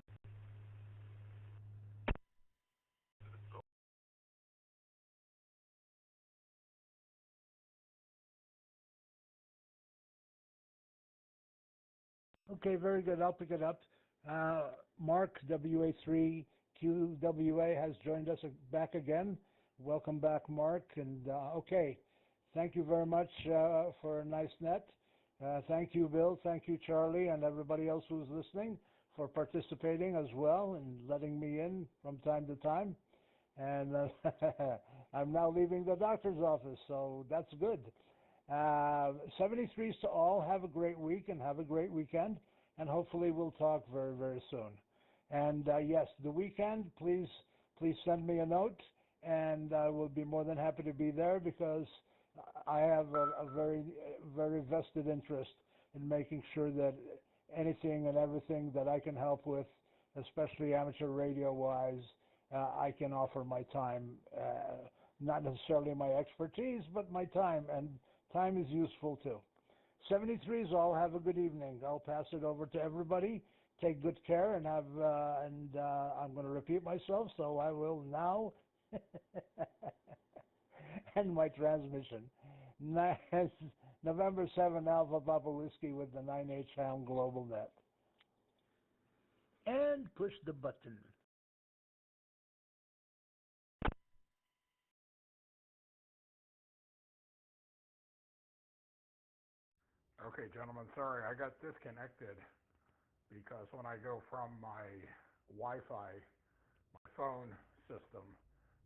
Okay, very good. I'll pick it up. Mark, WA3QWA, has joined us back again. Welcome back, Mark. And okay, thank you very much for a nice net. Thank you, Bill. Thank you, Charlie, and everybody else who's listening for participating as well and letting me in from time to time. And I'm now leaving the doctor's office, so that's good. 73s to all. Have a great week and have a great weekend, and hopefully we'll talk very, very soon. And yes, the weekend, please send me a note, and I will be more than happy to be there, because I have a very, very vested interest in making sure that anything and everything that I can help with, especially amateur radio-wise, I can offer my time, not necessarily my expertise, but my time, and time is useful too. 73s all, have a good evening. I'll pass it over to everybody. Take good care, and I'm going to repeat myself, so I will now end my transmission. November 7 Alpha Papa Whiskey with the 9H-HAM GlobalNet. And push the button. Okay, gentlemen, sorry, I got disconnected because when I go from my Wi-Fi, my phone system,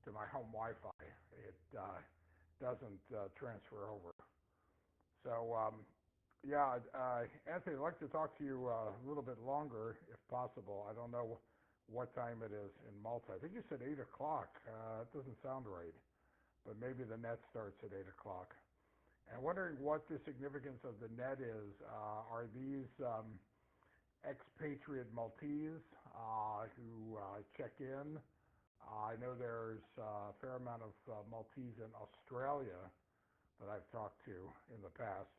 to my home Wi-Fi, it doesn't transfer over. So, Anthony, I'd like to talk to you a little bit longer, if possible. I don't know what time it is in Malta. I think you said 8 o'clock. It doesn't sound right, but maybe the net starts at 8 o'clock. And wondering what the significance of the net is. Are these expatriate Maltese who check in? I know there's a fair amount of Maltese in Australia that I've talked to in the past,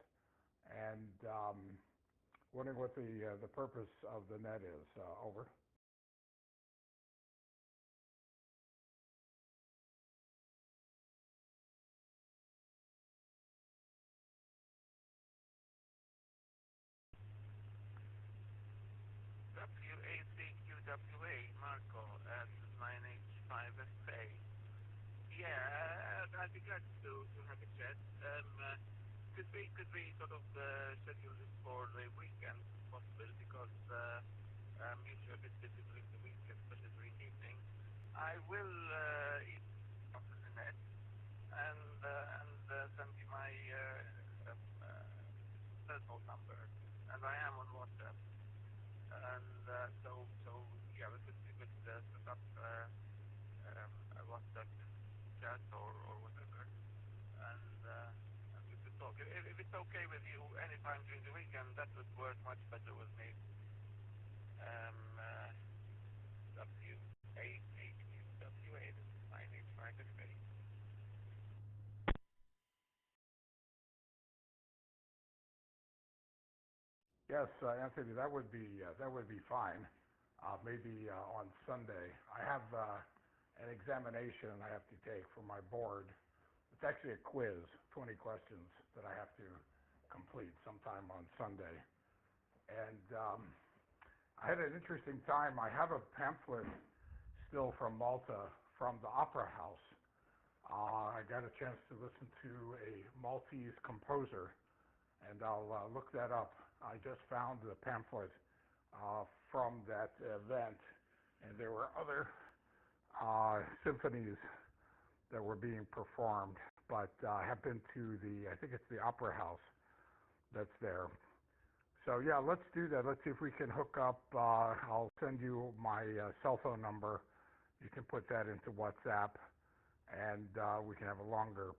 and wondering what the purpose of the net is. Over. WA3QWA, Marco, at 9H5SA. Yeah, I'd be glad to have a chat. Could we sort of schedule this for the weekend, if possible, because I'm usually a bit busy during the week, especially during evening. I will eat after the net and send you my cell phone number, and I am on WhatsApp. And so yeah, we could set up a WhatsApp chat or whatever, and we could talk. If it's okay with you, anytime during the weekend, that would work much better with me. WA8HQWA, this is 9H5SA. Yes, Anthony, that would be fine. Maybe on Sunday. I have an examination I have to take for my board. It's actually a quiz, 20 questions that I have to complete sometime on Sunday. And I had an interesting time. I have a pamphlet still from Malta, from the Opera House, I got a chance to listen to a Maltese composer, and I'll look that up. I just found the pamphlet from that event, and there were other symphonies that were being performed, but I have been to I think it's the Opera House that's there. So yeah, let's do that. Let's see if we can hook up. I'll send you my cell phone number. You can put that into WhatsApp, and we can have a longer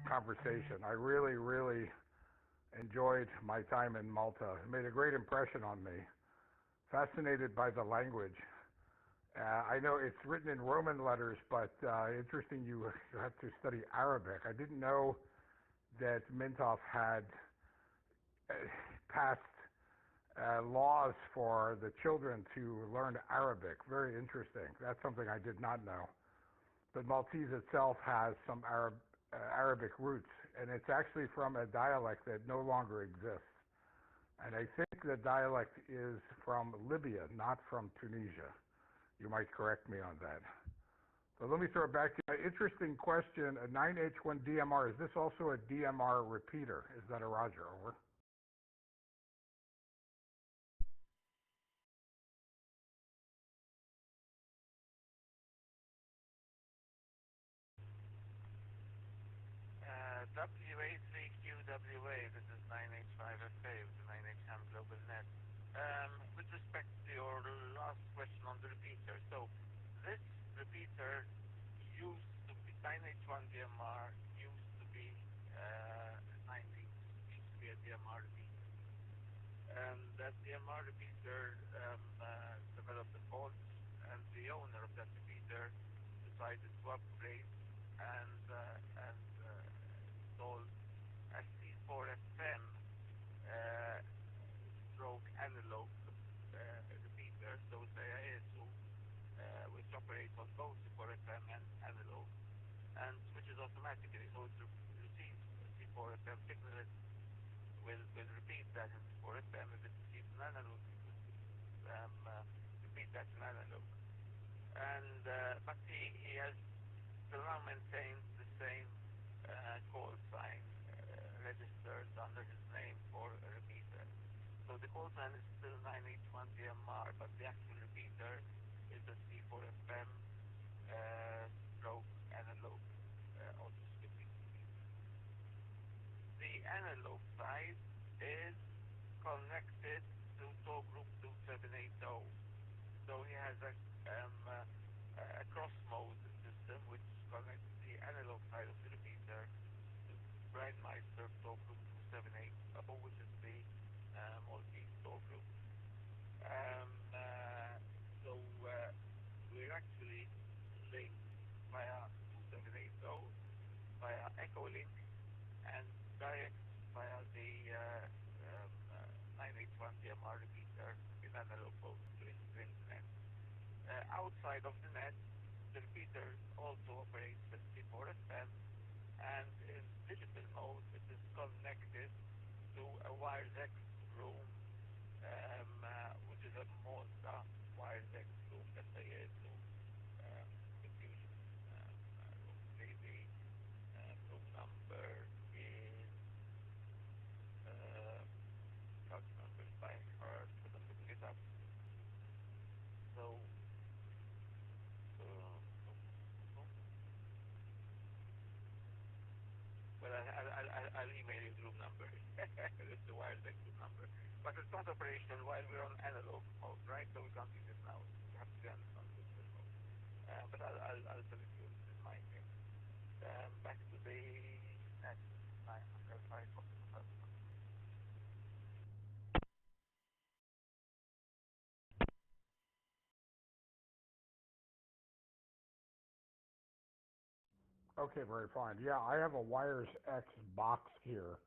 conversation. I really, really enjoyed my time in Malta. It made a great impression on me. Fascinated by the language. I know it's written in Roman letters, but interesting you have to study Arabic. I didn't know that Mintoff had passed laws for the children to learn Arabic. Very interesting. That's something I did not know. But Maltese itself has some Arabic roots, and it's actually from a dialect that no longer exists. And I think the dialect is from Libya, not from Tunisia. You might correct me on that. So let me throw it back to you. Interesting question. A 9H-1 DMR, is this also a DMR repeater? Is that a Roger? Over. WA3QWA, this is 9H-5FA with the 9H-HAM GlobalNet. With respect to your last question on the repeater, so this repeater used to be 9H1 DMR, used to be a DMR repeater. That DMR repeater developed a fault, and the owner of that repeater decided to upgrade and installed a C4FM stroke analog repeater, so it's a ASU which operates on both C4FM and analog and switches automatically, so it receives C4FM signal, will repeat that in C4FM. If it receives an analog, it will repeat that in analog. And but he has still now maintains the same call sign registered under his name for a repeater. So the call sign is still 9H1 DMR, but the actual repeater is a C4FM stroke analog auto switching repeater. The analog side is connected to tow group 2780. So he has a cross mode system which connects the analog side of the repeater to Brandmeister tow group 2780, which is the Maltese tow group. So we're actually linked via 2780, via Echolink, and direct via the 9H1 DMR repeater in analog mode to internet. Outside of the net, the repeater also operates with C4FM, and in digital mode it is connected to a WiresX room, which is a Malta WiresX room, that's a room confusion room. The room number is couch numbers by heart, but I'm looking it up. So well, I'll email you the room number. It's the WiresX room number. But it's not operational while we're on analog mode, right? So we can't use it now. We have to be on digital mode. But I'll send it to you in my thing. Back to the net. Okay, very fine. Yeah, I have a WiresX box here.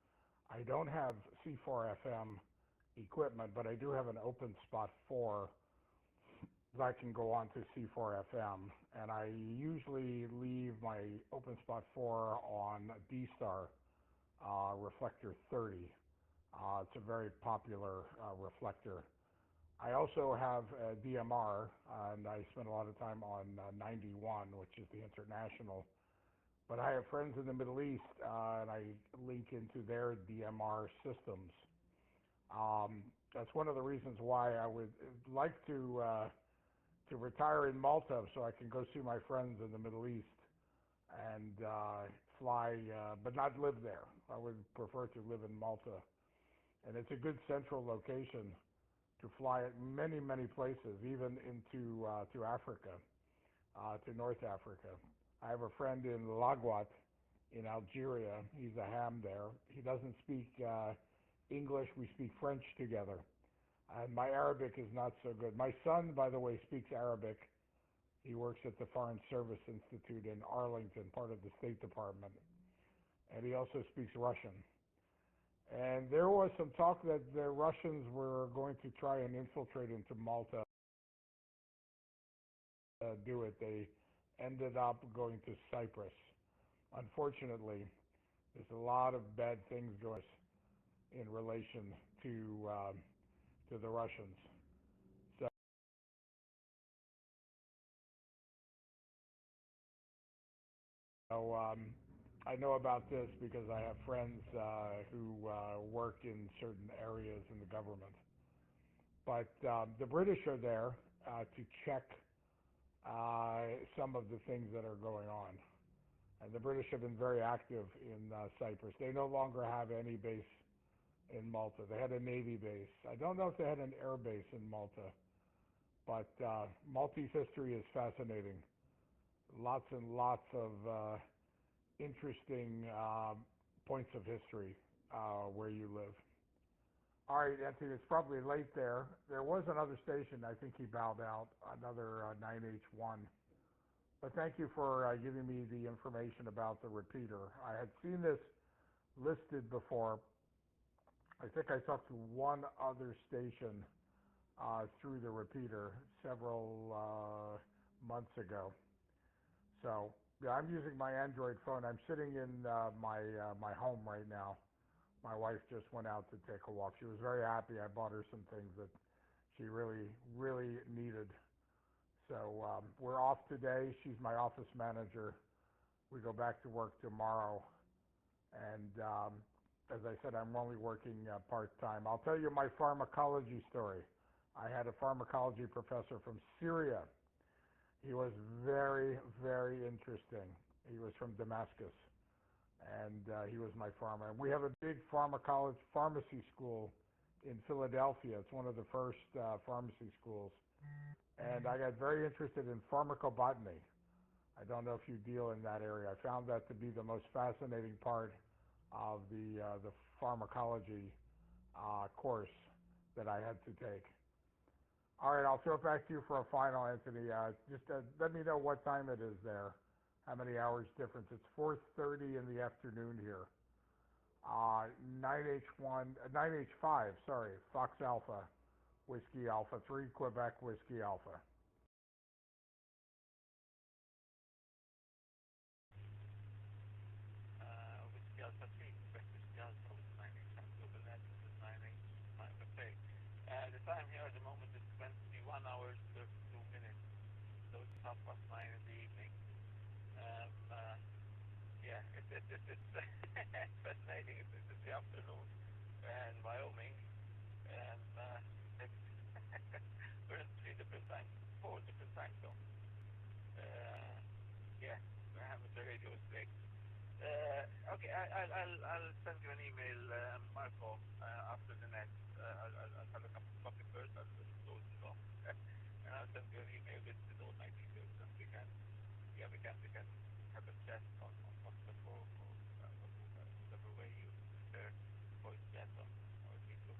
I don't have C4FM equipment, but I do have an OpenSpot 4 that can go on to C4FM, and I usually leave my OpenSpot 4 on D-Star reflector 30. It's a very popular reflector. I also have a DMR, and I spend a lot of time on 91, which is the international But I have friends in the Middle East, and I link into their DMR systems. That's one of the reasons why I would like to retire in Malta so I can go see my friends in the Middle East and fly, but not live there. I would prefer to live in Malta, and it's a good central location to fly at many, many places, even into to Africa, to North Africa. I have a friend in Lagouat in Algeria. He's a ham there. He doesn't speak English. We speak French together. And my Arabic is not so good. My son, by the way, speaks Arabic. He works at the Foreign Service Institute in Arlington, part of the State Department. And he also speaks Russian. And there was some talk that the Russians were going to try and infiltrate into Malta. Do it. They ended up going to Cyprus. Unfortunately, there's a lot of bad things going on in relation to the Russians. So I know about this because I have friends who work in certain areas in the government. But the British are there to check some of the things that are going on. And the British have been very active in Cyprus. They no longer have any base in Malta. They had a Navy base. I don't know if they had an air base in Malta. But Maltese history is fascinating. Lots and lots of interesting points of history where you live. All right, Anthony, it's probably late there. There was another station, I think he bowed out, another 9H-1. But thank you for giving me the information about the repeater. I had seen this listed before. I think I talked to one other station through the repeater several months ago. So yeah, I'm using my Android phone. I'm sitting in my home right now. My wife just went out to take a walk. She was very happy. I bought her some things that she really, really needed. So we're off today. She's my office manager. We go back to work tomorrow. And as I said, I'm only working part-time. I'll tell you my pharmacology story. I had a pharmacology professor from Syria. He was very, very interesting. He was from Damascus, and he was my pharma. And we have a big pharmacy school in Philadelphia. It's one of the first pharmacy schools. And I got very interested in pharmacobotany. I don't know if you deal in that area. I found that to be the most fascinating part of the pharmacology course that I had to take. All right, I'll throw it back to you for a final, Anthony. Just let me know what time it is there, how many hours difference. It's 4:30 in the afternoon here. 9H5, sorry, Fox Alpha, Whiskey Alpha, 3 Quebec Whiskey Alpha. Whiskey Alpha 3, Quebec Whiskey Alpha with 9H-HAM GlobalNet, this is 9H-HAM. Okay. The time here at the moment is 21 hours 32 minutes, so it's 9:30 in the evening. Yeah, it's fascinating. It's the afternoon in Wyoming, and it's we're in 3 different time, 4 different time zones. Yeah, I have the radio is great. Okay, I'll send you an email, Marco, after the next. I'll have a cup of coffee first. I'll just close it off, and I'll send you an email with all my details, and we can have a chat on WhatsApp or whatever way you prefer, voice chat or video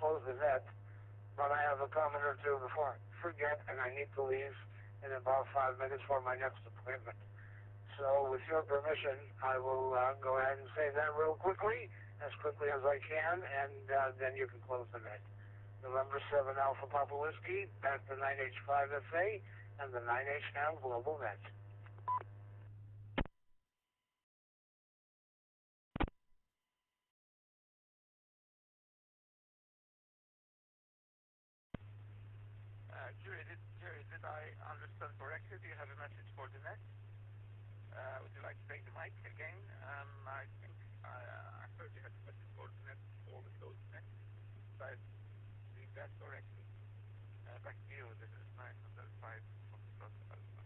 close the net, but I have a comment or two before I forget, and I need to leave in about 5 minutes for my next appointment. So with your permission, I will go ahead and say that real quickly as I can, and then you can close the net. November 7 Alpha Papa Whiskey, back to 9H-5FA, and the 9H-HAM GlobalNet. Jerry, did I understand correctly? Do you have a message for the net? Would you like to take the mic again? I think I heard you had a message for the net before we close the net. Did I read that correctly? Back to you. This is 905 from Alpha.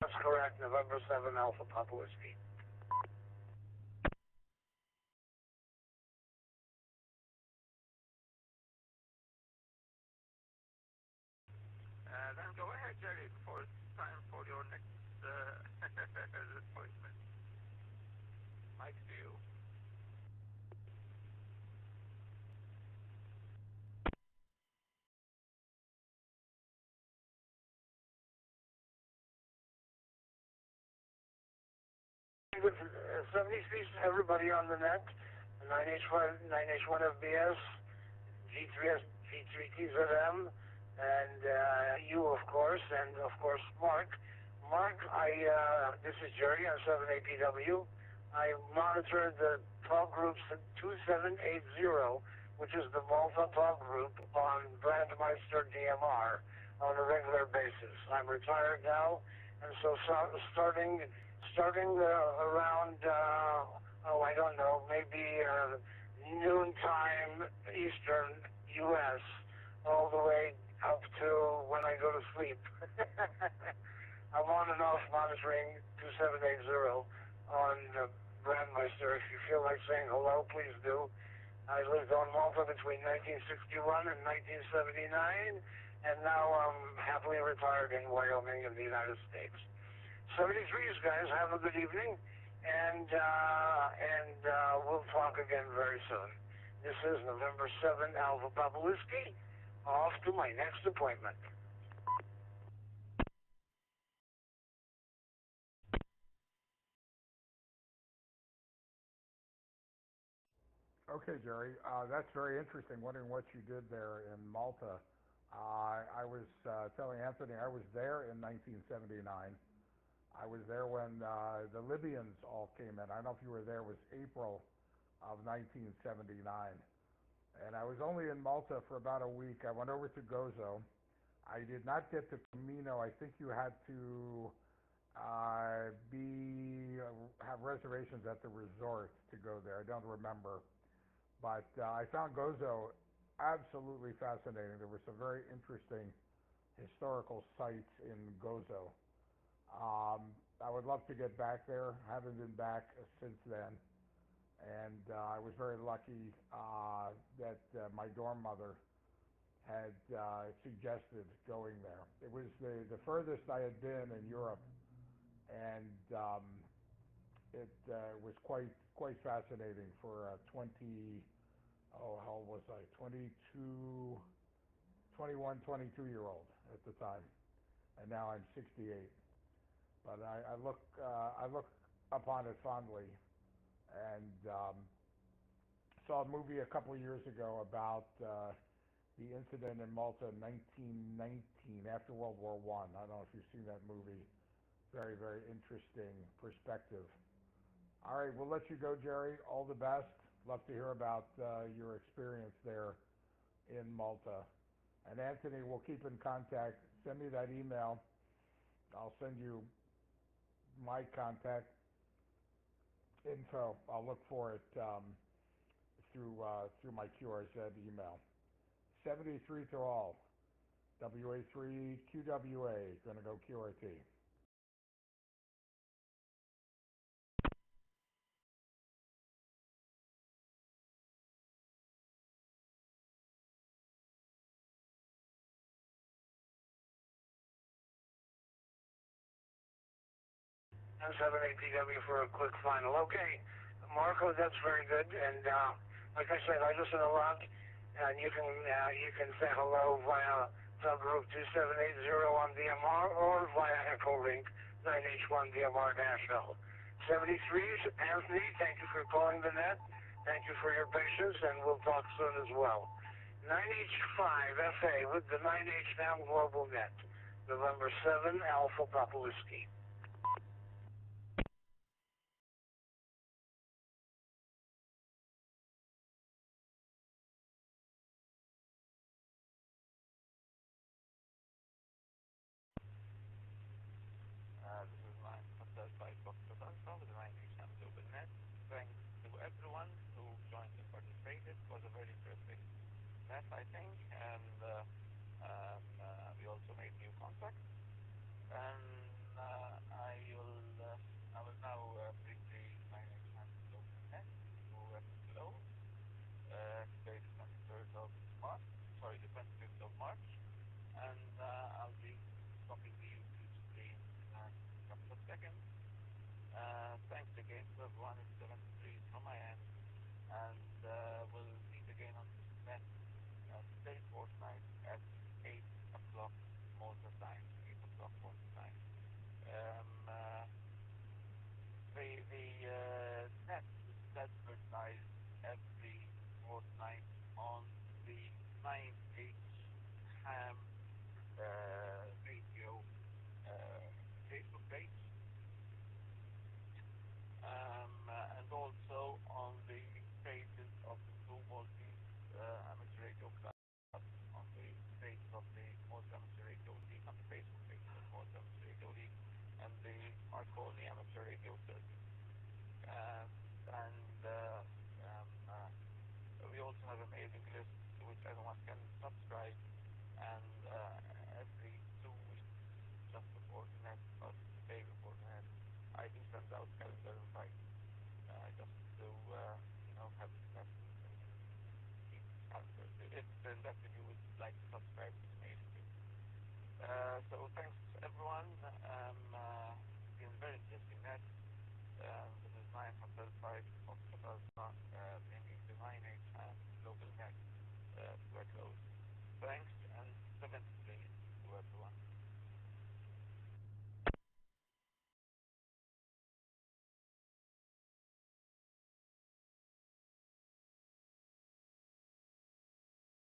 That's correct, November 7 Alpha Papa Whiskey. Then go ahead, Jerry, before it's time for your next appointment. Mike to you. Good 70 species, everybody on the net, 9H1FBS, G3S, G3TZM, and you, of course, and of course, Mark. Mark, this is Jerry on 7APW. I monitor the talk groups 2780, which is the Malta talk group on Brandmeister DMR on a regular basis. I'm retired now, and so starting around, I don't know, maybe noontime Eastern U.S., all the way up to when I go to sleep. I'm on and off monitoring 2780 on Brandmeister. If you feel like saying hello, please do. I lived on Malta between 1961 and 1979, and now I'm happily retired in Wyoming in the United States. 73s, guys, have a good evening, and we'll talk again very soon. This is November 7 Alpha Papa Whiskey, off to my next appointment. Okay, Jerry, that's very interesting, wondering what you did there in Malta. I was telling Anthony I was there in 1979. I was there when the Libyans all came in. I don't know if you were there. It was April of 1979. And I was only in Malta for about a week. I went over to Gozo. I did not get to Camino. I think you had to have reservations at the resort to go there. I don't remember. But I found Gozo absolutely fascinating. There were some very interesting historical sites in Gozo. I would love to get back there. Haven't been back since then. And I was very lucky that my dorm mother had suggested going there. It was the furthest I had been in Europe, and it was quite fascinating for how old was I? 21, 22-year-old at the time, and now I'm 68. But I look upon it fondly, and saw a movie a couple of years ago about the incident in Malta in 1919 after World War I. I don't know if you've seen that movie. Very, very interesting perspective. All right, we'll let you go, Jerry. All the best. Love to hear about your experience there in Malta. And Anthony, we'll keep in contact. Send me that email. I'll send you my contact info. I'll look for it through my QRZ email. 73 to all. WA3 QWA. Gonna go QRT. and 7APW for a quick final. Okay, Marco, that's very good. And like I said, I listen a lot, and you can say hello via subgroup 2780 on DMR or via Echo Link 9H1 DMR Nashville. 73's Anthony, thank you for calling the net. Thank you for your patience, and we'll talk soon as well. 9H5 FA with the 9H-HAM Global Net, November 7 Alpha Papa Whiskey. This is my Hotel 5 Foxtrot Alpha with the 9H-HAM GlobalNet. Thanks to everyone who joined and participated. It was a very interesting net, I think, and we also made new contacts. And I will now bring the 9H-HAM GlobalNet to close. Today is 23rd of March, sorry, the 25th of March, and I'll be stopping the YouTube stream in a couple of seconds. Thanks again to everyone. It's 73 from my end, and we'll meet again on net today fortnight at 8 o'clock Malta time. 8 o'clock Malta time. The net is advertised every fortnight on the 9H-HAM radio Facebook page, and also on the pages of the two Maltese amateur radio clubs, on the page of the Malta Amateur Radio League, on the Facebook page of the Malta Amateur Radio League, and the Marconi Amateur Radio Circuit. We also have a mailing list to which anyone can subscribe, and every 2 weeks, just before the net, or the day before the net, I do send out calendar invites, just to have that keep calendar. If the net of you would like to subscribe to the mailing list. So thanks everyone. It's been a very interesting net. This is 9 Hotel 5 Foxtrot Alpha.